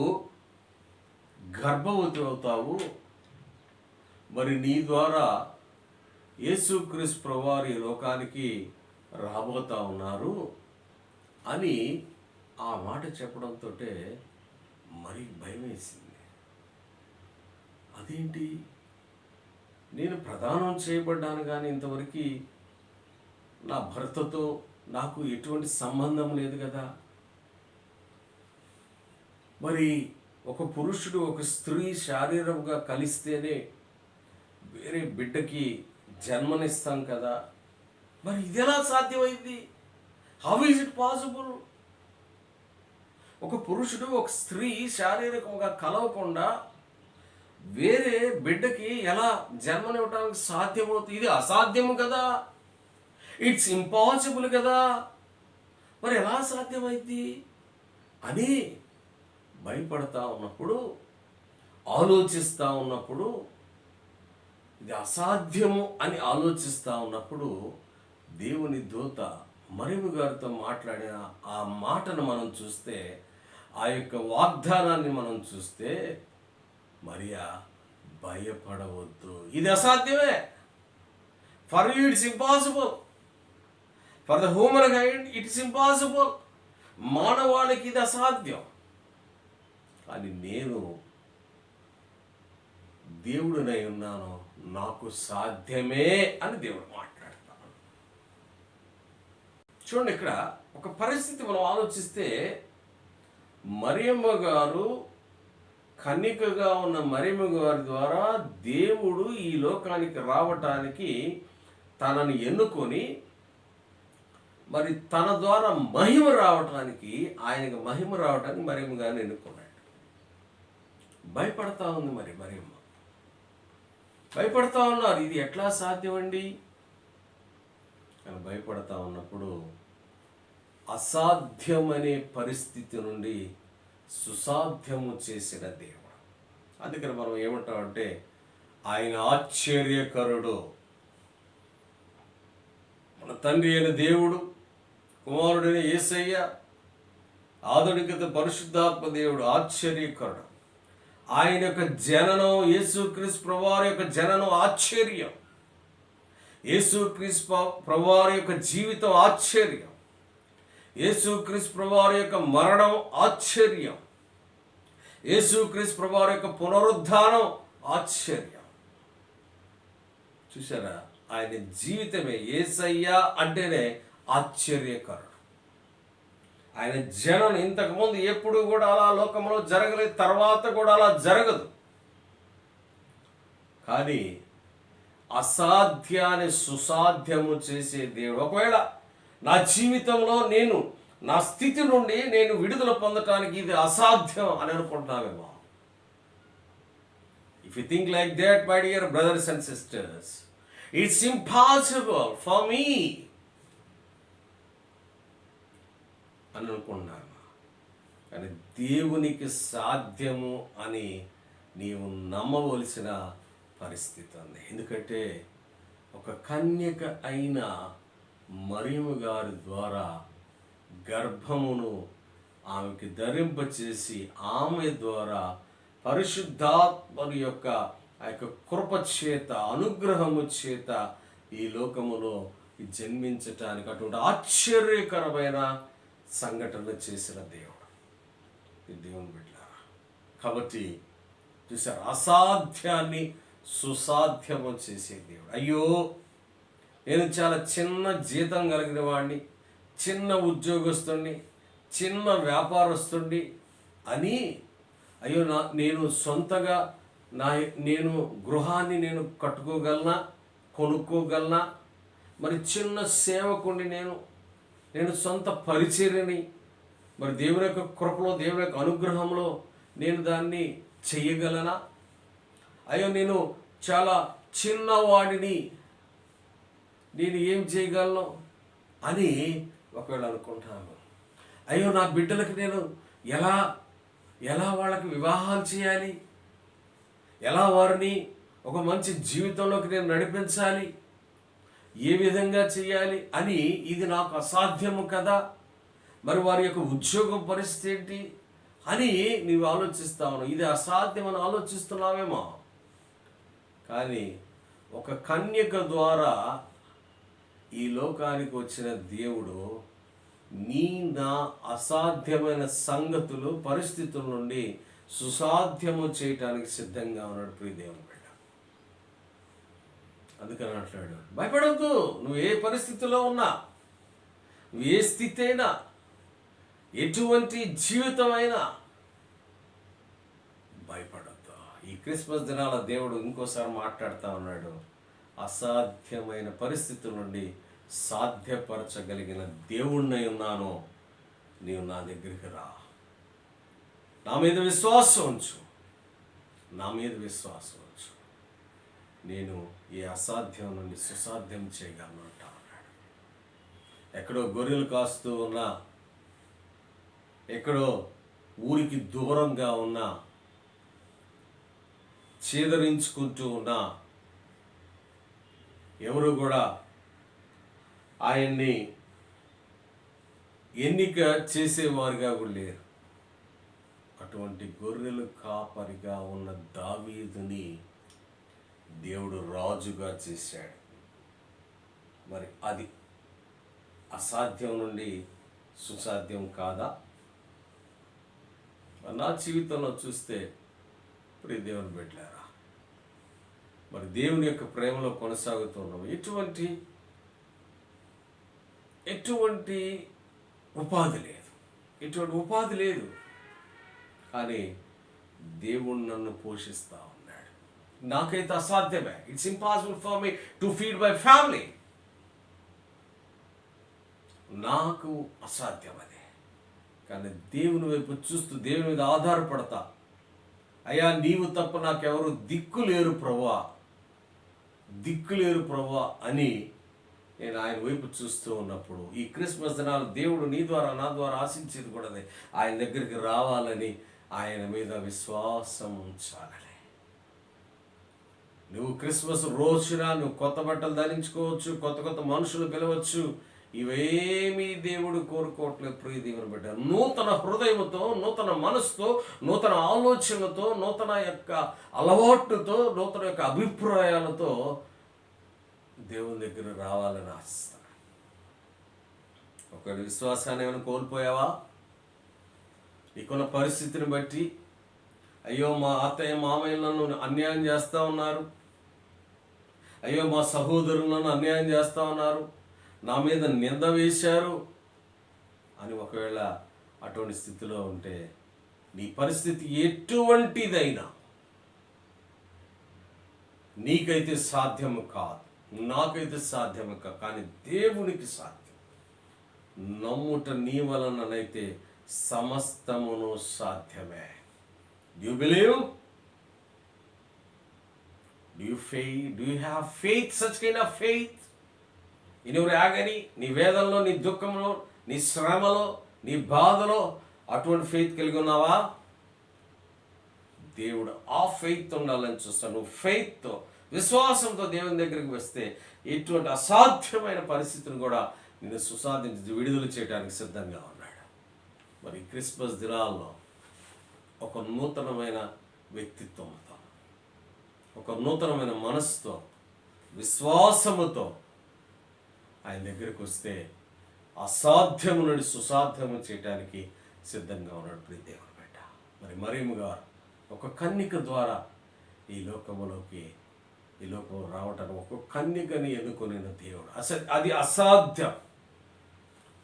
గర్భవతి అవుతావు, మరి నీ ద్వారా యేసుక్రీస్తు ప్రభువారు ఈ లోకానికి రాబోతా ఉన్నారు అని ఆ మాట చెప్పడంతో మరి భయం వేసింది. అదేంటి, నేను ప్రదానం చేయబడ్డాను కానీ ఇంతవరకు నా భర్తతో నాకు ఎటువంటి సంబంధం లేదు కదా, మరి ఒక పురుషుడు ఒక స్త్రీ శారీరకంగా కలిస్తేనే వేరే బిడ్డకి జన్మనిస్తాం కదా, మరి ఇది ఎలా సాధ్యమైంది? How is it possible? ఒక పురుషుడు ఒక స్త్రీ శారీరకంగా కలవకుండా వేరే బిడ్డకి ఎలా జన్మనివ్వడానికి సాధ్యమవుతుంది? ఇది అసాధ్యము కదా, ఇట్స్ ఇంపాసిబుల్ కదా, మరి ఎలా సాధ్యమైంది అని భయపడతా ఉన్నప్పుడు, ఆలోచిస్తూ ఉన్నప్పుడు, ఇది అసాధ్యము అని ఆలోచిస్తూ ఉన్నప్పుడు దేవుని దూత మరియమ్మ గారితో మాట్లాడిన ఆ మాటను మనం చూస్తే, ఆ యొక్క వాగ్దానాన్ని మనం చూస్తే, మరియా భయపడవద్దు, ఇది అసాధ్యమే, for you it's impossible, for the human kind it's impossible, మానవాళికి ఇది అసాధ్యం, కానీ నేను దేవుడినై ఉన్నాను, నాకు సాధ్యమే అని దేవుడు మాట్లాడతాను. చూడండి, ఇక్కడ ఒక పరిస్థితి మనం ఆలోచిస్తే, మరియమ్మ గారు కన్యకగా ఉన్న మరియమ్మ గారి ద్వారా దేవుడు ఈ లోకానికి రావటానికి తనని ఎన్నుకొని, మరి తన ద్వారా మహిమ రావటానికి, ఆయనకు మహిమ రావటానికి మరియమ్మ గారిని ఎన్నుకున్నాడు. భయపడతా ఉంది మరి మరియమ్మ, భయపడతా ఉన్నారు, ఇది ఎట్లా సాధ్యమండి అని భయపడతా ఉన్నప్పుడు అసాధ్యమనే పరిస్థితి నుండి సుసాధ్యము చేసిన దేవుడు. అందుకని మనం ఏమంటామంటే ఆయన ఆశ్చర్యకరుడు. మన తండ్రి అయిన దేవుడు, కుమారుడైన యేసయ్య, ఆధునికత పరిశుద్ధాత్మ దేవుడు ఆశ్చర్యకరుడు. ఆయన యొక్క జననం, యేసుక్రీస్తు ప్రభువారి యొక్క జననం ఆశ్చర్యం, యేసుక్రీస్తు ప్రభువారి యొక్క జీవితం ఆశ్చర్యం, యేసుక్రీస్తు ప్రభువారి యొక్క మరణం ఆశ్చర్యం, యేసుక్రీస్తు ప్రభువారి యొక్క పునరుద్ధానం ఆశ్చర్యం. చూసారా, ఆయన జీవితమే, యేసయ్య అంటేనే ఆశ్చర్యకరుడు. ఆయన జనం ఇంతకుముందు ఎప్పుడు కూడా అలా లోకంలో జరగలేదు, తర్వాత కూడా అలా జరగదు. కానీ అసాధ్యాన్ని సుసాధ్యము చేసే దేవుడు. ఒకవేళ నా జీవితంలో నా స్థితి నుండి నేను విడుదల పొందటానికి ఇది అసాధ్యం అని అనుకుంటున్నావేమో. If you think like that, my dear brothers and sisters, it's impossible for me అని అనుకుంటున్నాను. కానీ దేవునికి సాధ్యము అని నీవు నమ్మవలసిన పరిస్థితి ఉంది. ఎందుకంటే ఒక కన్యక అయిన మరియమ్మ గారి ద్వారా గర్భమును ఆమెకి ధరింపచేసి ఆమె ద్వారా పరిశుద్ధాత్మని యొక్క ఆ యొక్క కృప చేత, అనుగ్రహము చేత ఈ లోకములో జన్మించటానికి అటువంటి ఆశ్చర్యకరమైన సంఘటనలు చేసిన దేవుడు ఈ దేవుని బిడ్డలారా. కాబట్టి చూసారు, అసాధ్యాన్ని సుసాధ్యము చేసే దేవుడు. అయ్యో, నేను చాలా చిన్న జీతం కలిగిన వాడిని, చిన్న ఉద్యోగస్తుడిని, చిన్న వ్యాపారస్తుడిని అని, అయ్యో నేను సొంతగా నేను గృహాన్ని నేను కట్టుకోగలనా, కొనుక్కోగలనా, మరి చిన్న సేవకుడిని నేను సొంత పరిచర్యని, మరి దేవుని యొక్క కృపలో, దేవుని యొక్క అనుగ్రహంలో నేను దాన్ని చెయ్యగలనా, అయ్యో నేను చాలా చిన్నవాడిని, నేను ఏం చేయగలను అని ఒకవేళ అనుకుంటాను. అయ్యో నా బిడ్డలకు నేను ఎలా వాళ్ళకి వివాహాలు చేయాలి, ఎలా వారిని ఒక మంచి జీవితంలోకి నేను నడిపించాలి, ఏ విధంగా చేయాలి అని, ఇది నాకు అసాధ్యము కదా, మరి వారి యొక్క ఉద్యోగం పరిస్థితి ఏంటి అని నీవు ఆలోచిస్తావు. ఇది అసాధ్యమని ఆలోచిస్తున్నావేమో. కానీ ఒక కన్యక ద్వారా ఈ లోకానికి వచ్చిన దేవుడు నా అసాధ్యమైన సంగతులు, పరిస్థితుల నుండి సుసాధ్యము చేయటానికి సిద్ధంగా ఉన్నాడు ప్రియ దేవుని బిడ్డ. అందుకని అంటున్నాడు, భయపడద్దు. నువ్వు ఏ పరిస్థితిలో ఉన్నా, నువ్వు ఏ స్థితి అయినా, ఎటువంటి జీవితమైనా భయపడద్దు. ఈ క్రిస్మస్ దినాల దేవుడు ఇంకోసారి మాట్లాడుతూ ఉన్నాడు. అసాధ్యమైన పరిస్థితుల నుండి సాధ్యపరచగలిగిన దేవుణ్ణి ఉన్నాను, నీవు నా దగ్గరికి రా, నా మీద విశ్వాసం ఉంచు, నా మీద విశ్వాసం ఉంచు, నేను ఈ అసాధ్యం నుండి సుసాధ్యం చేయగలను అంటా ఉన్నాడు. ఎక్కడో గొర్రెలు కాస్తూ ఉన్నా, ఎక్కడో ఊరికి దూరంగా ఉన్నా, చీదరించుకుంటూ ఉన్నా, ఎవరు కూడా ఆయన్ని ఎన్నిక చేసేవారుగా కూడా లేరు. అటువంటి గొర్రెలు కాపరిగా ఉన్న దావీదుని దేవుడు రాజుగా చేశాడు. మరి అది అసాధ్యం నుండి సుసాధ్యం కాదా? నా జీవితంలో చూస్తే ప్రియ దేవుని బిడ్డలారా, మరి దేవుని యొక్క ప్రేమలో కొనసాగుతున్నాం. ఎటువంటి ఉపాధి లేదు, కానీ దేవుడు నన్ను పోషిస్తూ ఉన్నాడు. నాకైతే అసాధ్యమే. It's impossible for me to feed my family. నాకు అసాధ్యం అదే. కానీ దేవుని వైపు చూస్తూ, దేవుని మీద ఆధారపడతా. అయ్యా, నీవు తప్ప నాకెవరు దిక్కులేరు ప్రభువా అని నేను ఆయన వైపు చూస్తూ ఉన్నప్పుడు, ఈ క్రిస్మస్ దినాలు దేవుడు నీ ద్వారా, నా ద్వారా ఆశించేది కూడా ఆయన దగ్గరికి రావాలని, ఆయన మీద విశ్వాసం ఉంచాలని. నువ్వు క్రిస్మస్ రోజున నువ్వు కొత్త బట్టలు ధరించుకోవచ్చు, కొత్త మనుషులు పిలవచ్చు, ఇవేమీ దేవుడు కోరుకోవట్లేదు ప్రియ దేవుని బిడ్డ. నూతన హృదయంతో, నూతన మనసుతో, నూతన ఆలోచనలతో, నూతన యొక్క అలవాటుతో, నూతన యొక్క అభిప్రాయాలతో దేవుని దగ్గర రావాలని ఆశిస్తాను. ఒకవేళ విశ్వాసాన్ని ఏమైనా కోల్పోయావా? నీకున్న పరిస్థితిని బట్టి, అయ్యో మా అత్తయ్య మామయ్య నన్ను అన్యాయం చేస్తూ ఉన్నారు, అయ్యో మా సహోదరులు నన్ను అన్యాయం చేస్తూ ఉన్నారు, నా మీద నింద వేశారు అని ఒకవేళ అటువంటి స్థితిలో ఉంటే, నీ పరిస్థితి ఎటువంటిదైనా నీకైతే సాధ్యము కాదు, నాకైతే సాధ్యము కాదు, కానీ దేవునికి సాధ్యం. నమ్ముట నీ వలననైతే సమస్తమును సాధ్యమే. You believe? Do you have faith, such kind of faith? In your agony, నీ వేదనలో, నీ దుఃఖంలో, నీ శ్రమలో, నీ బాధలో అటువంటి ఫెయిత్ కలిగి ఉన్నావా? దేవుడు ఆ ఫెయిత్ ఉండాలని చూస్తాను. నువ్వు ఫెయిత్తో, విశ్వాసంతో దేవుని దగ్గరికి వస్తే ఎటువంటి అసాధ్యమైన పరిస్థితిని కూడా నిన్ను సుసాధించి విడుదల చేయడానికి సిద్ధంగా ఉన్నాడు. మరి క్రిస్మస్ దినాల్లో ఒక నూతనమైన వ్యక్తిత్వంతో, ఒక నూతనమైన మనసుతో, విశ్వాసముతో ఆయన దగ్గరికి వస్తే అసాధ్యము నుండి సుసాధ్యము చేయడానికి సిద్ధంగా ఉన్నాడు ప్రియ దేవుని బిడ్డ. మరి మరియమ్మ గారు ఒక కన్యక ద్వారా ఈ లోకంలో రావటానికి ఒక కన్యకని ఎన్నుకునే దేవుడు. అది అసాధ్యం.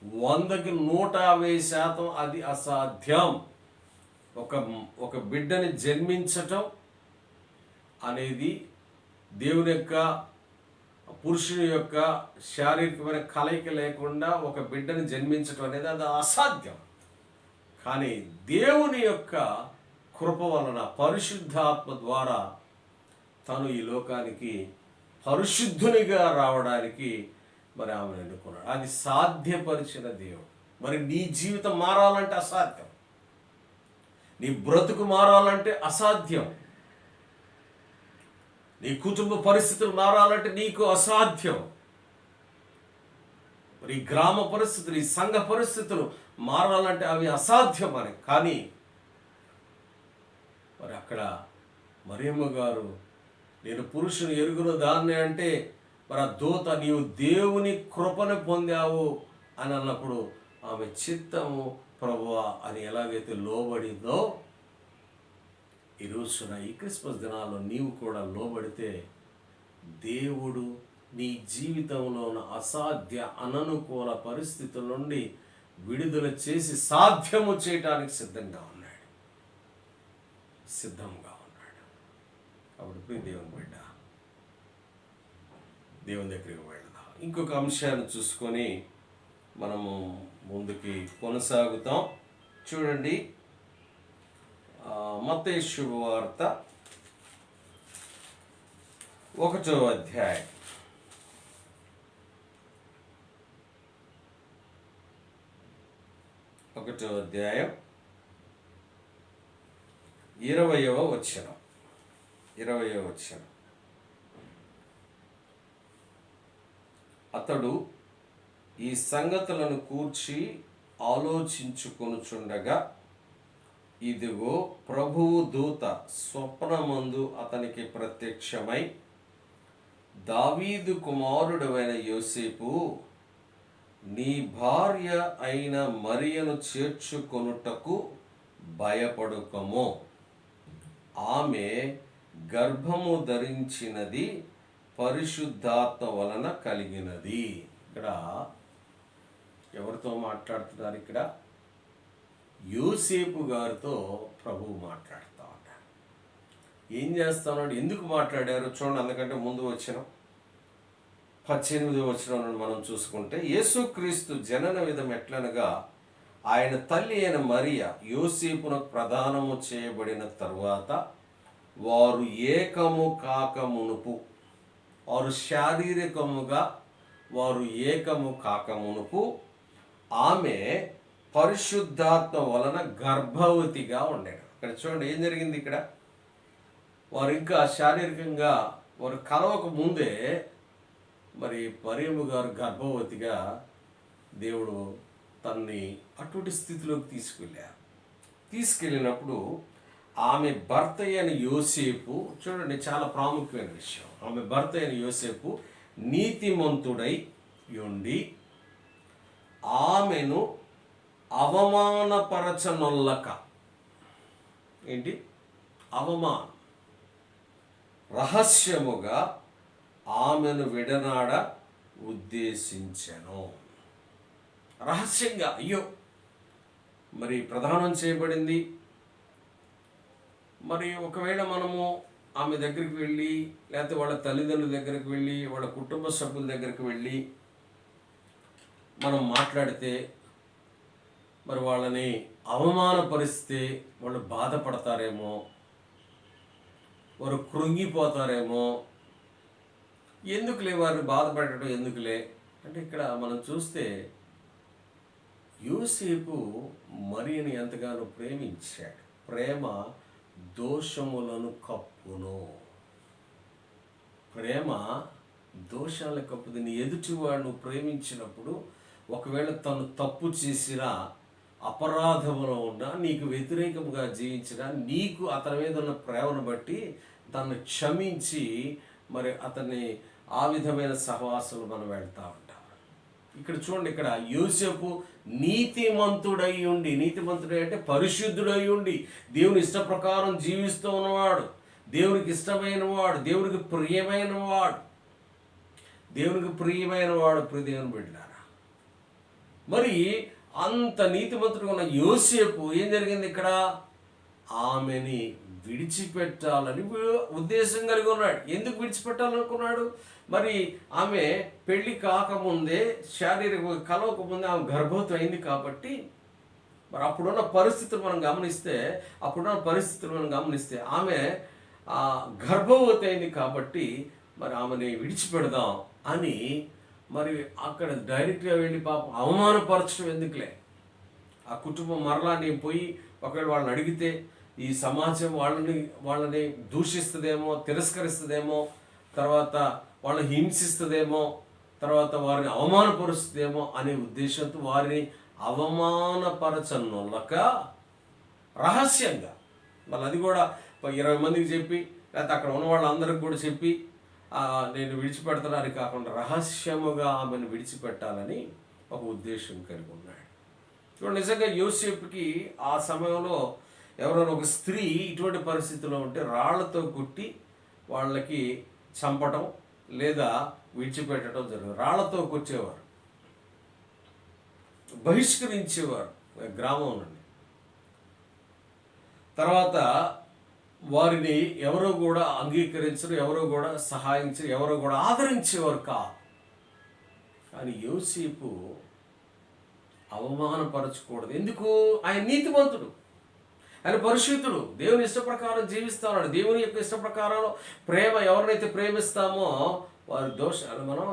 100కి 150% అది అసాధ్యం. ఒక బిడ్డని జన్మించటం అనేది దేవుని యొక్క, పురుషుని యొక్క శారీరకమైన కలయిక లేకుండా ఒక బిడ్డని జన్మించటం అనేది అది అసాధ్యం. కానీ దేవుని యొక్క కృప వలన, పరిశుద్ధాత్మ ద్వారా తను ఈ లోకానికి పరిశుద్ధునిగా రావడానికి మరి ఆమెను ఎన్నుకున్నాడు. అది సాధ్యపరిచిన దేవుడు. మరి నీ జీవితం మారాలంటే అసాధ్యం, నీ బ్రతుకు మారాలంటే అసాధ్యం, నీ కుటుంబ పరిస్థితులు మారాలంటే నీకు అసాధ్యం, మరి గ్రామ పరిస్థితులు, ఈ సంఘ పరిస్థితులు మారాలంటే అవి అసాధ్యం అని. కానీ మరి అక్కడ మరియమ్మ గారు, నేను పురుషుని ఎరుగున దాన్ని అంటే మరి ఆ దూత, నీవు దేవుని కృపను పొందావు అని అన్నప్పుడు ఆమె చిత్తము ప్రభువా అని ఎలాగైతే లోబడిందో, ఈ రోజున ఈ క్రిస్మస్ దినాల్లో నీవు కూడా లోబడితే దేవుడు నీ జీవితంలో ఉన్న అసాధ్య, అననుకూల పరిస్థితుల నుండి విడుదల చేసి సాధ్యము చేయడానికి సిద్ధంగా ఉన్నాడు. కాబట్టి దేవుని బిడ్డ, దేవుని దగ్గరికి వెళ్దాం. ఇంకొక అంశాన్ని చూసుకొని మనము ముందుకి కొనసాగుతాం. చూడండి, మత్తయి శుభవార్త 1వ అధ్యాయం 20వ వచనం. అతడు ఈ సంగతులను కూర్చి ఆలోచించుకొనుచుండగా, ఇదిగో ప్రభువు దూత స్వప్నమందు అతనికి ప్రత్యక్షమై, దావీదు కుమారుడైన యోసేపు, నీ భార్య అయిన మరియను చేర్చుకొనుటకు భయపడుకము, ఆమె గర్భము ధరించినది పరిశుద్ధాత్మ వలన కలిగినది. ఇక్కడ ఎవరితో మాట్లాడుతున్నారు? ఇక్కడ యోసేపు గారితో ప్రభువు మాట్లాడుతూ ఉంటారు. ఏం చేస్తానంటే, ఎందుకు మాట్లాడారు చూడండి. అందుకంటే ముందు వచ్చిన 18వ వచనం మనం చూసుకుంటే, యేసుక్రీస్తు జనన విధం ఎట్లనగా, ఆయన తల్లి అయిన మరియ యోసేపునకు ప్రదానము చేయబడిన తరువాత వారు ఏకము కాకమునుపు, వారు శారీరకముగా వారు ఏకము కాకమునుపు ఆమె పరిశుద్ధాత్మ వలన గర్భవతిగా ఉండేది. ఇక్కడ చూడండి ఏం జరిగింది. ఇక్కడ వారు ఇంకా శారీరకంగా వారు కలవక ముందే మరి మరియమ్మ గారు గర్భవతిగా దేవుడు తన్ని అటువంటి స్థితిలోకి తీసుకెళ్ళినప్పుడు ఆమె భర్త అయిన యోసేపు, చూడండి చాలా ప్రాముఖ్యమైన విషయం, ఆమె భర్త అయిన యోసేపు నీతిమంతుడై ఉండి ఆమెను అవమానపరచనొల్లక, ఏంటి అవమానం, రహస్యముగా ఆమెను విడనాడ ఉద్దేశించెను. రహస్యంగా, అయ్యో మరి ప్రదానం చేయబడింది. మరి ఒకవేళ మనము ఆమె దగ్గరికి వెళ్ళి, లేకపోతే వాళ్ళ తల్లిదండ్రుల దగ్గరికి వెళ్ళి, వాళ్ళ కుటుంబ సభ్యుల దగ్గరికి వెళ్ళి మనం మాట్లాడితే, మరి వాళ్ళని అవమానపరిస్తే వాళ్ళు బాధపడతారేమో, వారు కృంగిపోతారేమో. ఎందుకులే వారిని బాధపడటం ఎందుకులే అంటే, ఇక్కడ మనం చూస్తే యోసేపు మరియని ఎంతగానో ప్రేమించాడు. ప్రేమ దోషములను కప్పును. ప్రేమ దోషాలను కప్పుది. నీ ఎదుటివాడు ప్రేమించినప్పుడు ఒకవేళ తను తప్పు చేసినా, అపరాధములో ఉన్నా, నీకు వ్యతిరేకంగా జీవించినా, నీకు అతని మీద ఉన్న ప్రేమను బట్టి తను క్షమించి మరి అతన్ని ఆ విధమైన సహవాసాలు మనం వెళ్తూ ఉంటాం. ఇక్కడ చూడండి, ఇక్కడ యోసేపు నీతిమంతుడై ఉండి, నీతిమంతుడై అంటే పరిశుద్ధుడై ఉండి, దేవుని ఇష్ట ప్రకారం జీవిస్తూ ఉన్నవాడు, దేవునికి ఇష్టమైన వాడు, దేవునికి ప్రియమైన వాడు, దేవునికి ప్రియమైన వాడు. దేవుని బిడ్డలారా, మరి అంత నీతిమంతుడుగా ఉన్న యోసేపు ఏం జరిగింది ఇక్కడ? ఆమెని విడిచిపెట్టాలని ఉద్దేశం కలిగి ఉన్నాడు. ఎందుకు విడిచిపెట్టాలనుకున్నాడు? మరి ఆమె పెళ్లి కాకముందే, శారీరక కలవకముందే ఆమె గర్భవతి అయింది కాబట్టి, మరి అప్పుడున్న పరిస్థితులు మనం గమనిస్తే ఆమె గర్భవతి అయింది కాబట్టి మరి ఆమెని విడిచిపెడదాం అని మరి అక్కడ డైరెక్ట్గా వెళ్ళి పాపం అవమానపరచడం ఎందుకులే. ఆ కుటుంబం మరలా నేను పోయి ఒకవేళ వాళ్ళని అడిగితే ఈ సమాజం వాళ్ళని దూషిస్తుందేమో, తిరస్కరిస్తుందేమో, తర్వాత వాళ్ళని హింసిస్తుందేమో, తర్వాత వారిని అవమానపరుస్తుందేమో అనే ఉద్దేశంతో వారిని అవమానపరచనులక రహస్యంగా, మళ్ళీ అది కూడా 20 మందికి చెప్పి, లేకపోతే అక్కడ ఉన్న వాళ్ళందరికీ కూడా చెప్పి నేను విడిచిపెడతానని కాకుండా రహస్యముగా ఆమెను విడిచిపెట్టాలని ఒక ఉద్దేశం కలిగి ఉన్నాడు. ఇప్పుడు నిజంగా యోసేపుకి ఆ సమయంలో ఎవరైనా ఒక స్త్రీ ఇటువంటి పరిస్థితిలో ఉంటే రాళ్లతో కుట్టి వాళ్ళకి చంపటం లేదా విడిచిపెట్టడం జరుగుతుంది. రాళ్లతో కొట్టేవారు, బహిష్కరించేవారు గ్రామం నుండి. తర్వాత వారిని ఎవరో కూడా అంగీకరించరు, ఎవరో కూడా సహాయించరు, ఎవరో కూడా ఆదరించేవారు కాదు. కానీ యోసేపు అవమానపరచకూడదు. ఎందుకు? ఆయన నీతిమంతుడు, ఆయన పరిశుద్ధుడు, దేవుని ఇష్ట ప్రకారం జీవిస్తా ఉన్నాడు. దేవుని యొక్క ఇష్ట ప్రకారంలో ప్రేమ, ఎవరినైతే ప్రేమిస్తామో వారి దోషాలు మనం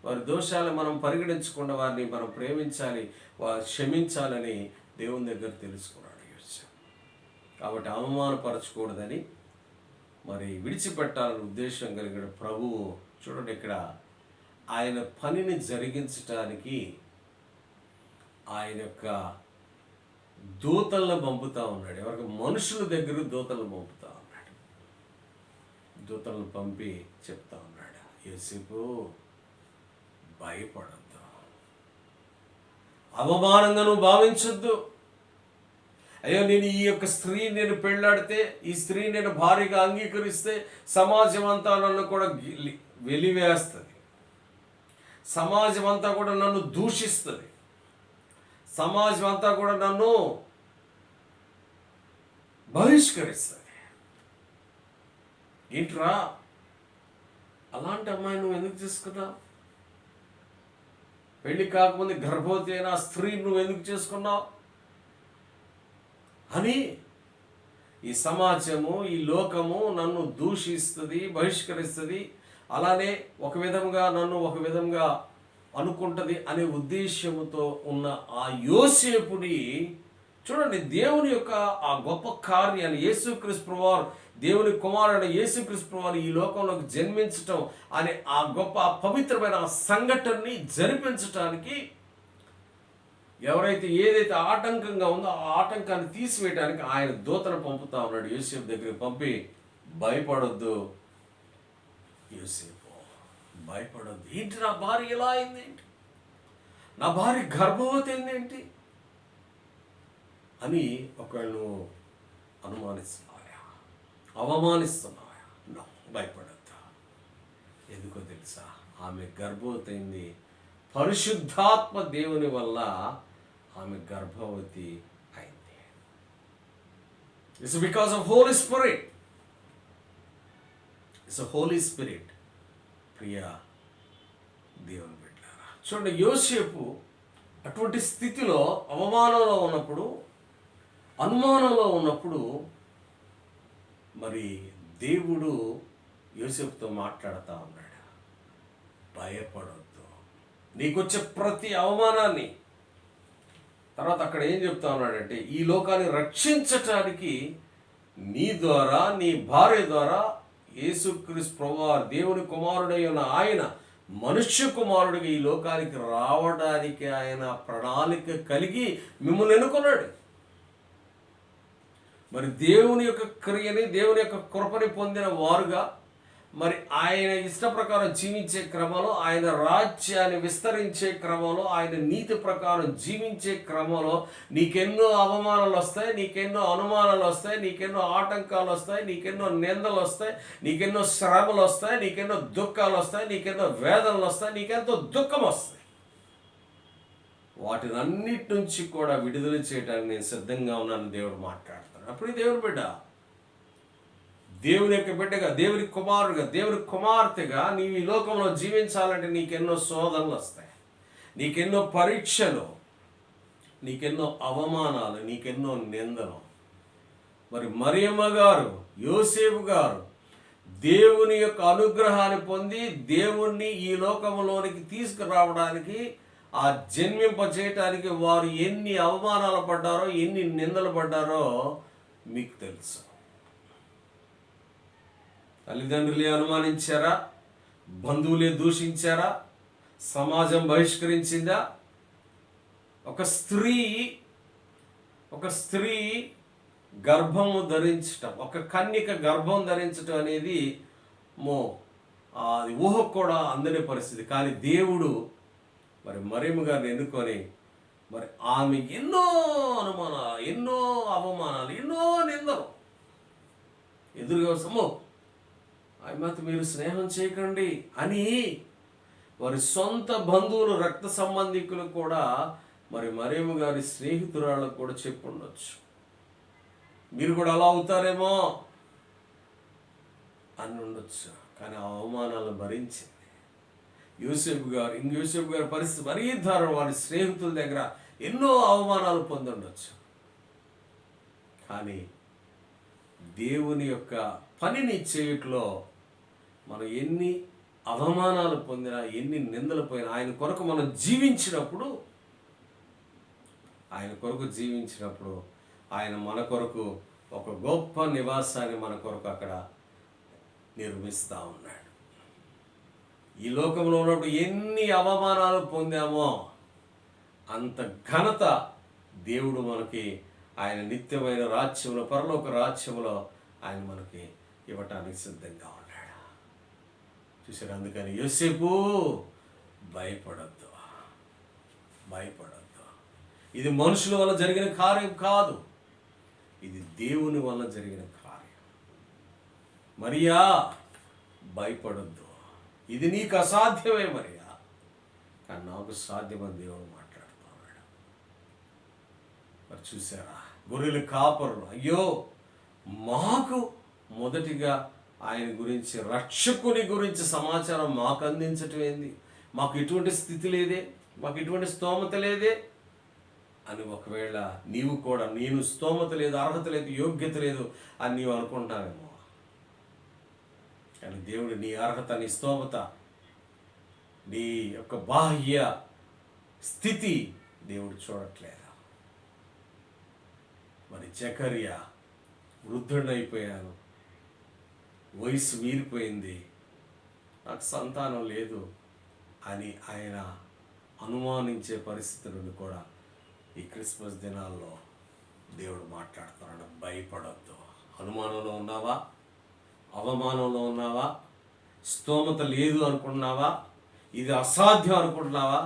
వారి దోషాలు మనం పరిగణించకుండా వారిని మనం ప్రేమించాలి, వారు క్షమించాలని దేవుని దగ్గర తెలుసుకున్నాడు యోసేపు. కాబట్టి అవమానపరచకూడదని మరి విడిచిపెట్టాలని ఉద్దేశం కలిగిన ప్రభువు చూడండి, ఇక్కడ ఆయన పనిని జరిగించటానికి ఆయన యొక్క దూతలను పంపుతా ఉన్నాడు. ఎవరికి? మనుషుల దగ్గర దూతలను పంపుతా ఉన్నాడు. దూతలను పంపి చెప్తా ఉన్నాడు, యోసేపు భయపడద్దు, అవమానంగా నువ్వు భావించొద్దు. అయ్యో, నేను ఈ యొక్క స్త్రీ నేను పెళ్ళాడితే, ఈ స్త్రీ నేను భారీగా అంగీకరిస్తే సమాజం అంతా నన్ను కూడా వెలివేస్తుంది, సమాజం అంతా కూడా నన్ను దూషిస్తుంది, సమాజం అంతా కూడా నన్ను బహిష్కరిస్తుంది. ఏంట్రా, అలాంటి అమ్మాయి నువ్వు ఎందుకు చేసుకున్నావు? పెళ్లి కాకముందు గర్భవతి అయిన స్త్రీ నువ్వు ఎందుకు చేసుకున్నావు అని ఈ సమాజము, ఈ లోకము నన్ను దూషిస్తుంది, బహిష్కరిస్తుంది, అలానే ఒక విధంగా అనుకుంటుంది అనే ఉద్దేశంతో ఉన్న ఆ యోసేపుని చూడండి, దేవుని యొక్క ఆ గొప్ప కార్యాన్ని, యేసుక్రీస్తు ప్రభువారు, దేవుని కుమారుడైన యేసుక్రీస్తు ప్రభువారు ఈ లోకంలోకి జన్మించటం అనే ఆ గొప్ప పవిత్రమైన సంఘటనని జరిపించటానికి ఎవరైతే ఏదైతే ఆటంకంగా ఉందో ఆ ఆటంకాన్ని తీసివేయడానికి ఆయన దూతను పంపుతా ఉన్నాడు. యోసేపు దగ్గరికి పంపి, భయపడొద్దు యోసేపు, భయపడొద్దు. ఏంటి, నా భార్య ఎలా అయిందేంటి, నా భార్య గర్భవతి అయిందేంటి అని ఒకవేళ నువ్వు అనుమానిస్తున్నావా, అవమానిస్తున్నావా? భయపడొద్దు. ఎందుకో తెలుసా? ఆమె గర్భవతి అయింది పరిశుద్ధాత్మ దేవుని వల్ల. ఆమె గర్భవతి అయింది. It's because of Holy Spirit. It's Holy Spirit. ప్రియ దేవుని బిడ్డలారా, చూడండి, యోసేపు అటువంటి స్థితిలో, అవమానంలో ఉన్నప్పుడు, అనుమానంలో ఉన్నప్పుడు, మరి దేవుడు యోసేపుతో మాట్లాడుతూ ఉన్నాడు. భయపడొద్దు, నీకొచ్చే ప్రతి అవమానాన్ని, తర్వాత అక్కడ ఏం చెప్తా ఉన్నాడంటే, ఈ లోకాన్ని రక్షించటానికి నీ ద్వారా, నీ భార్య ద్వారా యేసుక్రీస్తు ప్రభువారు దేవుని కుమారుడై ఉన్న ఆయన మనుష్య కుమారుడిగా ఈ లోకానికి రావడానికి ఆయన ప్రణాళిక కలిగి మిమ్మల్ని ఎన్నుకున్నాడు. మరి దేవుని యొక్క క్రియని, దేవుని యొక్క కృపని పొందిన వారుగా, మరి ఆయన ఇష్ట ప్రకారం జీవించే క్రమంలో, ఆయన రాజ్యాన్ని విస్తరించే క్రమంలో, ఆయన నీతి ప్రకారం జీవించే క్రమంలో నీకెన్నో అవమానాలు వస్తాయి, నీకెన్నో అనుమానాలు వస్తాయి, నీకెన్నో ఆటంకాలు వస్తాయి, నీకెన్నో నిందలు వస్తాయి, నీకెన్నో శ్రమలు వస్తాయి, నీకెన్నో దుఃఖాలు వస్తాయి, నీకెన్నో వేదనలు వస్తాయి, నీకెంతో దుఃఖం వస్తాయి. వాటిని అన్నిటి నుంచి కూడా విడుదల చేయడానికి నేను సిద్ధంగా ఉన్నాను దేవుడు మాట్లాడుతాడు. అప్పుడు దేవుని బిడ్డ, దేవుని యొక్క బిడ్డగా, దేవుని కుమారుడుగా, దేవుని కుమార్తెగా నీవు ఈ లోకంలో జీవించాలంటే నీకెన్నో శోధనలు వస్తాయి, నీకెన్నో పరీక్షలు, నీకెన్నో అవమానాలు, నీకెన్నో నిందలు. మరి మరియమ్మ గారు, యోసేపు గారు దేవుని యొక్క అనుగ్రహాన్ని పొంది దేవుణ్ణి ఈ లోకంలోనికి తీసుకురావడానికి, ఆ జన్మింపచేయటానికి వారు ఎన్ని అవమానాలు పడ్డారో, ఎన్ని నిందలు పడ్డారో మీకు తెలుసు. తల్లిదండ్రులే అనుమానించారా? బంధువులే దూషించారా? సమాజం బహిష్కరించిందా? ఒక స్త్రీ గర్భము ధరించటం, ఒక కన్యక గర్భం ధరించటం అనేది అది ఊహకు కూడా అందని పరిస్థితి. కానీ దేవుడు మరి మరియమ్మ గారిని ఎన్నుకొని, మరి ఆమె ఎన్నో అనుమానాలు, ఎన్నో అవమానాలు, ఎన్నో నిందలు ఎదురుగా సమో ఆమెతో మీరు స్నేహం చేయకండి అని వారి సొంత బంధువులు, రక్త సంబంధికులు కూడా, మరి మరియమ్మ గారి స్నేహితురాళ్ళకు కూడా చెప్పి ఉండొచ్చు, మీరు కూడా అలా అవుతారేమో అని ఉండొచ్చు. కానీ ఆ అవమానాలను భరించింది యోసేపు గారి పరిస్థితి మరీ దారుణం. వారి స్నేహితుల దగ్గర ఎన్నో అవమానాలు పొందుండొచ్చు. కానీ దేవుని యొక్క పనిని చేయట్లో మనం ఎన్ని అవమానాలు పొందినా, ఎన్ని నిందలు పోయినా, ఆయన కొరకు మనం జీవించినప్పుడు, ఆయన మన కొరకు ఒక గొప్ప నివాసాన్ని మన కొరకు అక్కడ నిర్మిస్తూ ఉన్నాడు. ఈ లోకంలో ఉన్నప్పుడు ఎన్ని అవమానాలు పొందామో అంత ఘనత దేవుడు మనకి ఆయన నిత్యమైన రాజ్యంలో, పరలోక రాజ్యంలో ఆయన మనకి ఇవ్వటానికి సిద్ధంగా ఉన్నాడు. చూసారు? అందుకని యోసేపు భయపడద్దు. ఇది మనుషుల వల్ల జరిగిన కార్యం కాదు, ఇది దేవుని వల్ల జరిగిన కార్యం. మరియా భయపడద్దు, ఇది నీకు అసాధ్యమే మరియా, కానీ నాకు సాధ్యమని దేవుడు మాట్లాడుతున్నాడు. మరి చూసారా, గొర్రెల కాపరులు, అయ్యో మాకు మొదటిగా ఆయన గురించి, రక్షకుని గురించి సమాచారం మాకు అందించటం ఏంది, మాకు ఇటువంటి స్థితి లేదే, మాకు ఇటువంటి స్తోమత లేదే అని ఒకవేళ నీవు కూడా, నేను స్తోమత లేదు, అర్హత లేదు, యోగ్యత లేదు అని నీవు అనుకుంటావేమో. కానీ దేవుడు నీ అర్హత, నీ స్తోమత, నీ యొక్క బాహ్య స్థితి దేవుడు చూడట్లేదు. మరి జకర్యా వృద్ధుడైపోయాను, వయసు మీరిపోయింది, నాకు సంతానం లేదు అని ఆయన అనుమానించే పరిస్థితి నుండి కూడా ఈ క్రిస్మస్ దినాల్లో దేవుడు మాట్లాడుతున్నాడు. భయపడొద్దు. అనుమానంలో ఉన్నావా? అవమానంలో ఉన్నావా? స్తోమత లేదు అనుకుంటున్నావా? ఇది అసాధ్యం అనుకుంటున్నావా?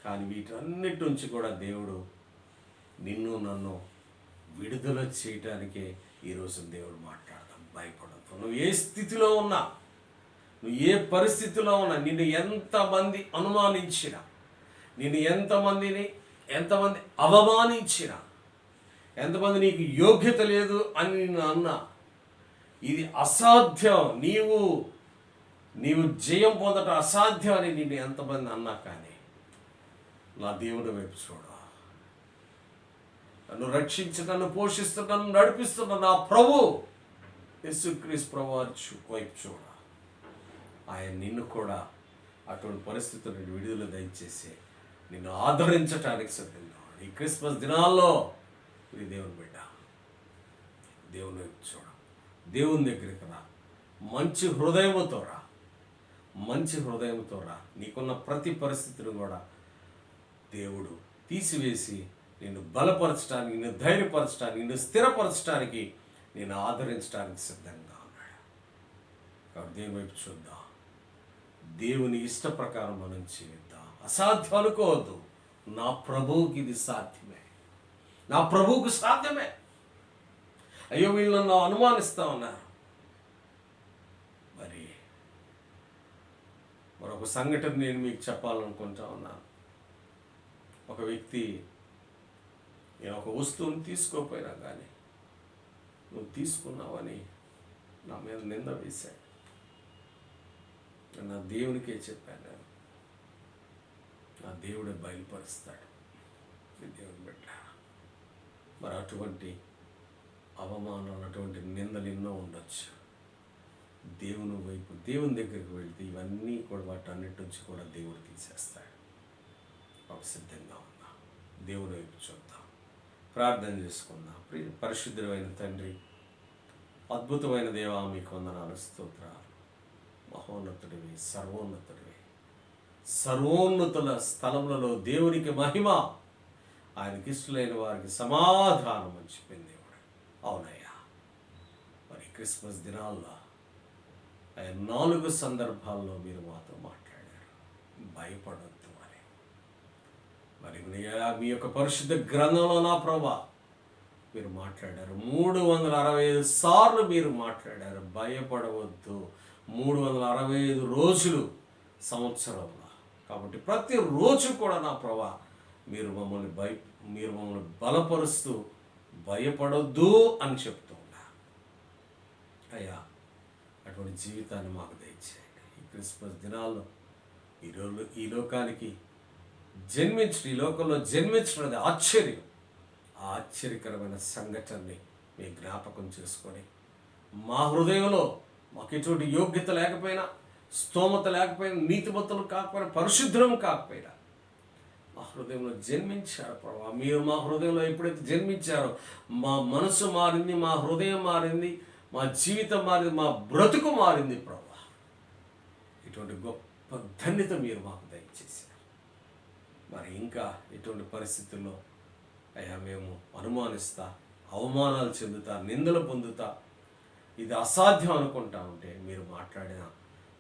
కానీ వీటన్నిటి నుంచి కూడా దేవుడు నిన్ను నన్ను విడుదల చేయటానికే ఈరోజు దేవుడు మాట్లాడతాం. భయపడద్దు. నువ్వు ఏ స్థితిలో ఉన్నా, నువ్వు ఏ పరిస్థితిలో ఉన్నా, నిన్ను ఎంతమంది అనుమానించినా, నిన్ను ఎంతమంది అవమానించినా, ఎంతమంది నీకు యోగ్యత లేదు అని నిన్ను అన్నా, ఇది అసాధ్యం, నీవు జయం పొందటం అసాధ్యం అని నేను ఎంతమంది అన్నా కానీ నా దేవుడి వైపు చూడ, నన్ను రక్షించి నన్ను పోషిస్తూ నన్ను నడిపిస్తున్న నా ప్రభు యేసుక్రీస్తు ప్రభు వైపు చూడ. ఆయన నిన్ను కూడా అటువంటి పరిస్థితుల నుండి విడుదల దయచేసి నిన్ను ఆదరించటానికి సిద్ధంగా ఉన్నాడు. ఈ క్రిస్మస్ దినాల్లో ఇది దేవుని బిడ్డ, దేవుని వైపు చూడ, దేవుని దగ్గరికి రా, మంచి హృదయముతో రా, మంచి హృదయంతో రా. నీకున్న ప్రతి పరిస్థితిని కూడా దేవుడు తీసివేసి నిన్ను బలపరచడానికి, నిన్ను ధైర్యపరచడానికి, నిన్ను స్థిరపరచడానికి, నిన్ను ఆదరించడానికి సిద్ధంగా ఉన్నాడు. కాబట్టి దేవుని వైపు చూద్దాం, దేవుని ఇష్ట ప్రకారం మనం జీవిద్దాం. అసాధ్యం అనుకోవద్దు, నా ప్రభువుకి ఇది సాధ్యమే, నా ప్రభువుకు సాధ్యమే. అయ్యో వీళ్ళు నన్ను అనుమానిస్తా ఉన్నారు. మరొక సంఘటన నేను మీకు చెప్పాలనుకుంటా ఉన్నాను. ఒక వ్యక్తి నేను ఒక వస్తువుని తీసుకోపోయినా కానీ నువ్వు తీసుకున్నావని నా మీద నింద వేశాడు. నా దేవునికే చెప్పాను, నేను నా దేవుడే బయలుపరుస్తాడు. దేవుని బిడ్డ, మరి అటువంటి అవమానాలు, అటువంటి నిందలు ఎన్నో ఉండొచ్చు. దేవుని వైపు, దేవుని దగ్గరికి వెళ్తే ఇవన్నీ కూడా వాటన్నిటి నుంచి కూడా దేవుడు తీసేస్తాడు. ఒక సిద్ధంగా ఉన్నా, దేవుని వైపు చూద్దాం, ప్రార్థన చేసుకుందాం. పరిశుద్ధమైన తండ్రి, అద్భుతమైన దేవా, మీకు వందనాలు, స్తోత్రాలు. మహోన్నతుడివి, సర్వోన్నతుడివి, సర్వోన్నతుల స్థలములలో దేవునికి మహిమ, ఆయనకి ఇష్టలైన వారికి సమాధానం అని చెప్పింది దేవుడు. అవునయ్యా, మరి క్రిస్మస్ దినాల్లో 4 సందర్భాల్లో మీరు మాతో మాట్లాడారు, భయపడొద్దు అని. మరి మీ యొక్క పరిశుద్ధ గ్రంథంలో నా ప్రభా మీరు మాట్లాడారు. 365 సార్లు మీరు మాట్లాడారు, భయపడవద్దు. 365 రోజులు సంవత్సరంలో. కాబట్టి ప్రతిరోజు కూడా నా ప్రభా మీరు మమ్మల్ని బలపరుస్తూ భయపడొద్దు అని చెప్తూ ఉన్నా. అయ్యా, అటువంటి జీవితాన్ని మాకు దయచేయండి. ఈ క్రిస్మస్ దినాల్లో ఈ లోకానికి జన్మించడం, ఈ లోకంలో జన్మించడం ఆశ్చర్యం. ఆ ఆశ్చర్యకరమైన సంఘటనని మీ జ్ఞాపకం చేసుకొని మా హృదయంలో మాకు ఎటువంటి యోగ్యత లేకపోయినా, స్తోమత లేకపోయినా, నీతిమంతులు కాకపోయినా, పరిశుద్ధం కాకపోయినా మా హృదయంలో జన్మించారు ప్రభా. మీరు మా హృదయంలో ఎప్పుడైతే జన్మించారో మా మనసు మారింది, మా హృదయం మారింది, మా జీవితం మారింది, మా బ్రతుకు మారింది ప్రభా. ఇటువంటి గొప్ప ధన్యత మీరు మాకు దయచేశారు. మరి ఇంకా ఎటువంటి పరిస్థితుల్లో అయ్యా మేము అనుమానిస్తా, అవమానాలు చెందుతా, నిందలు పొందుతా, ఇది అసాధ్యం అనుకుంటా ఉంటే మీరు మాట్లాడిన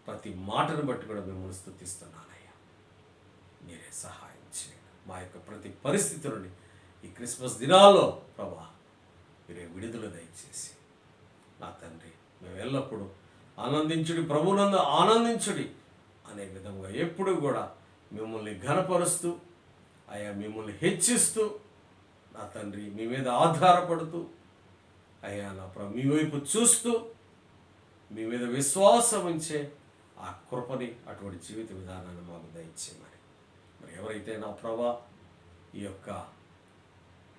ప్రతి మాటను బట్టి కూడా మిమ్మల్ని స్తుతిస్తున్నానయ్యా. మీరే సహాయం చేయండి. మా యొక్క ప్రతి పరిస్థితులని ఈ క్రిస్మస్ దినాల్లో ప్రభా మీరే విడుదల దయచేసి నా తండ్రి మేము ఎల్లప్పుడూ ఆనందించుడి, ప్రభునందు ఆనందించుడి అనే విధంగా ఎప్పుడు కూడా మిమ్మల్ని ఘనపరుస్తూ అయ్యా మిమ్మల్ని హెచ్చిస్తూ నా తండ్రి మీ మీద ఆధారపడుతూ అయ్యా నా ప్రభు మీ వైపు చూస్తూ మీ మీద విశ్వాసం ఉంచే ఆ కృపని, అటువంటి జీవిత విధానాన్ని మాకు దయచేయమని. మరి ఎవరైతే నా ప్రభా ఈ యొక్క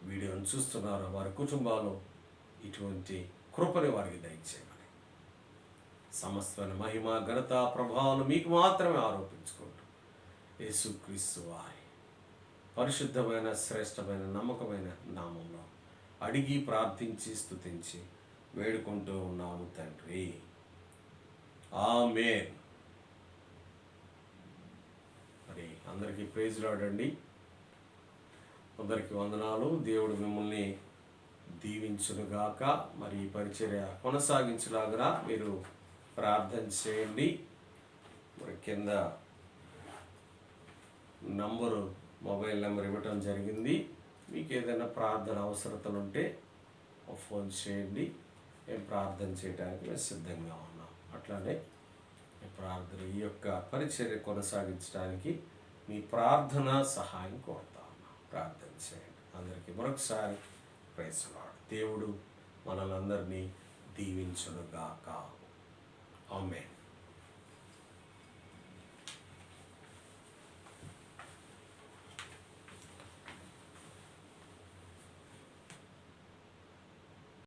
వీడియోను చూస్తున్నారో వారి కుటుంబాల్లో ఇటువంటి కృపని వారికి దయచేయమని, సమస్తమైన మహిమ, ఘనత, ప్రభావాలు మీకు మాత్రమే ఆరోపించుకుంటూ యేసుక్రీస్తు వారి పరిశుద్ధమైన, శ్రేష్టమైన, నమ్మకమైన నామంలో అడిగి ప్రార్థించి స్తుతించి వేడుకుంటూ ఉన్నాము తండ్రి. ఆమేన్. మరి అందరికీ ప్రైజ్ లార్డ్ అండి. అందరికీ వందనాలు. దేవుడు మిమ్మల్ని దీవించునుగాక. మరి ఈ పరిచర్య కొనసాగించలాగా మీరు ప్రార్థన చేయండి. మరి కింద మొబైల్ నెంబర్ ఇవ్వటం జరిగింది. మీకు ఏదైనా ప్రార్థన అవసరతలు ఉంటే ఫోన్ చేయండి. మేము ప్రార్థన చేయడానికి మేము సిద్ధంగా ఉన్నాం. అట్లానే ఈ యొక్క పరిచర్య కొనసాగించడానికి మీ ప్రార్థన సహాయం కోరుతా ఉన్నాం. ప్రార్థన చేయండి. అందరికీ మరొకసారి ప్రైజ్ లార్డ్. దేవుడు మనలందరినీ దీవించునుగాక. ఆమేన్.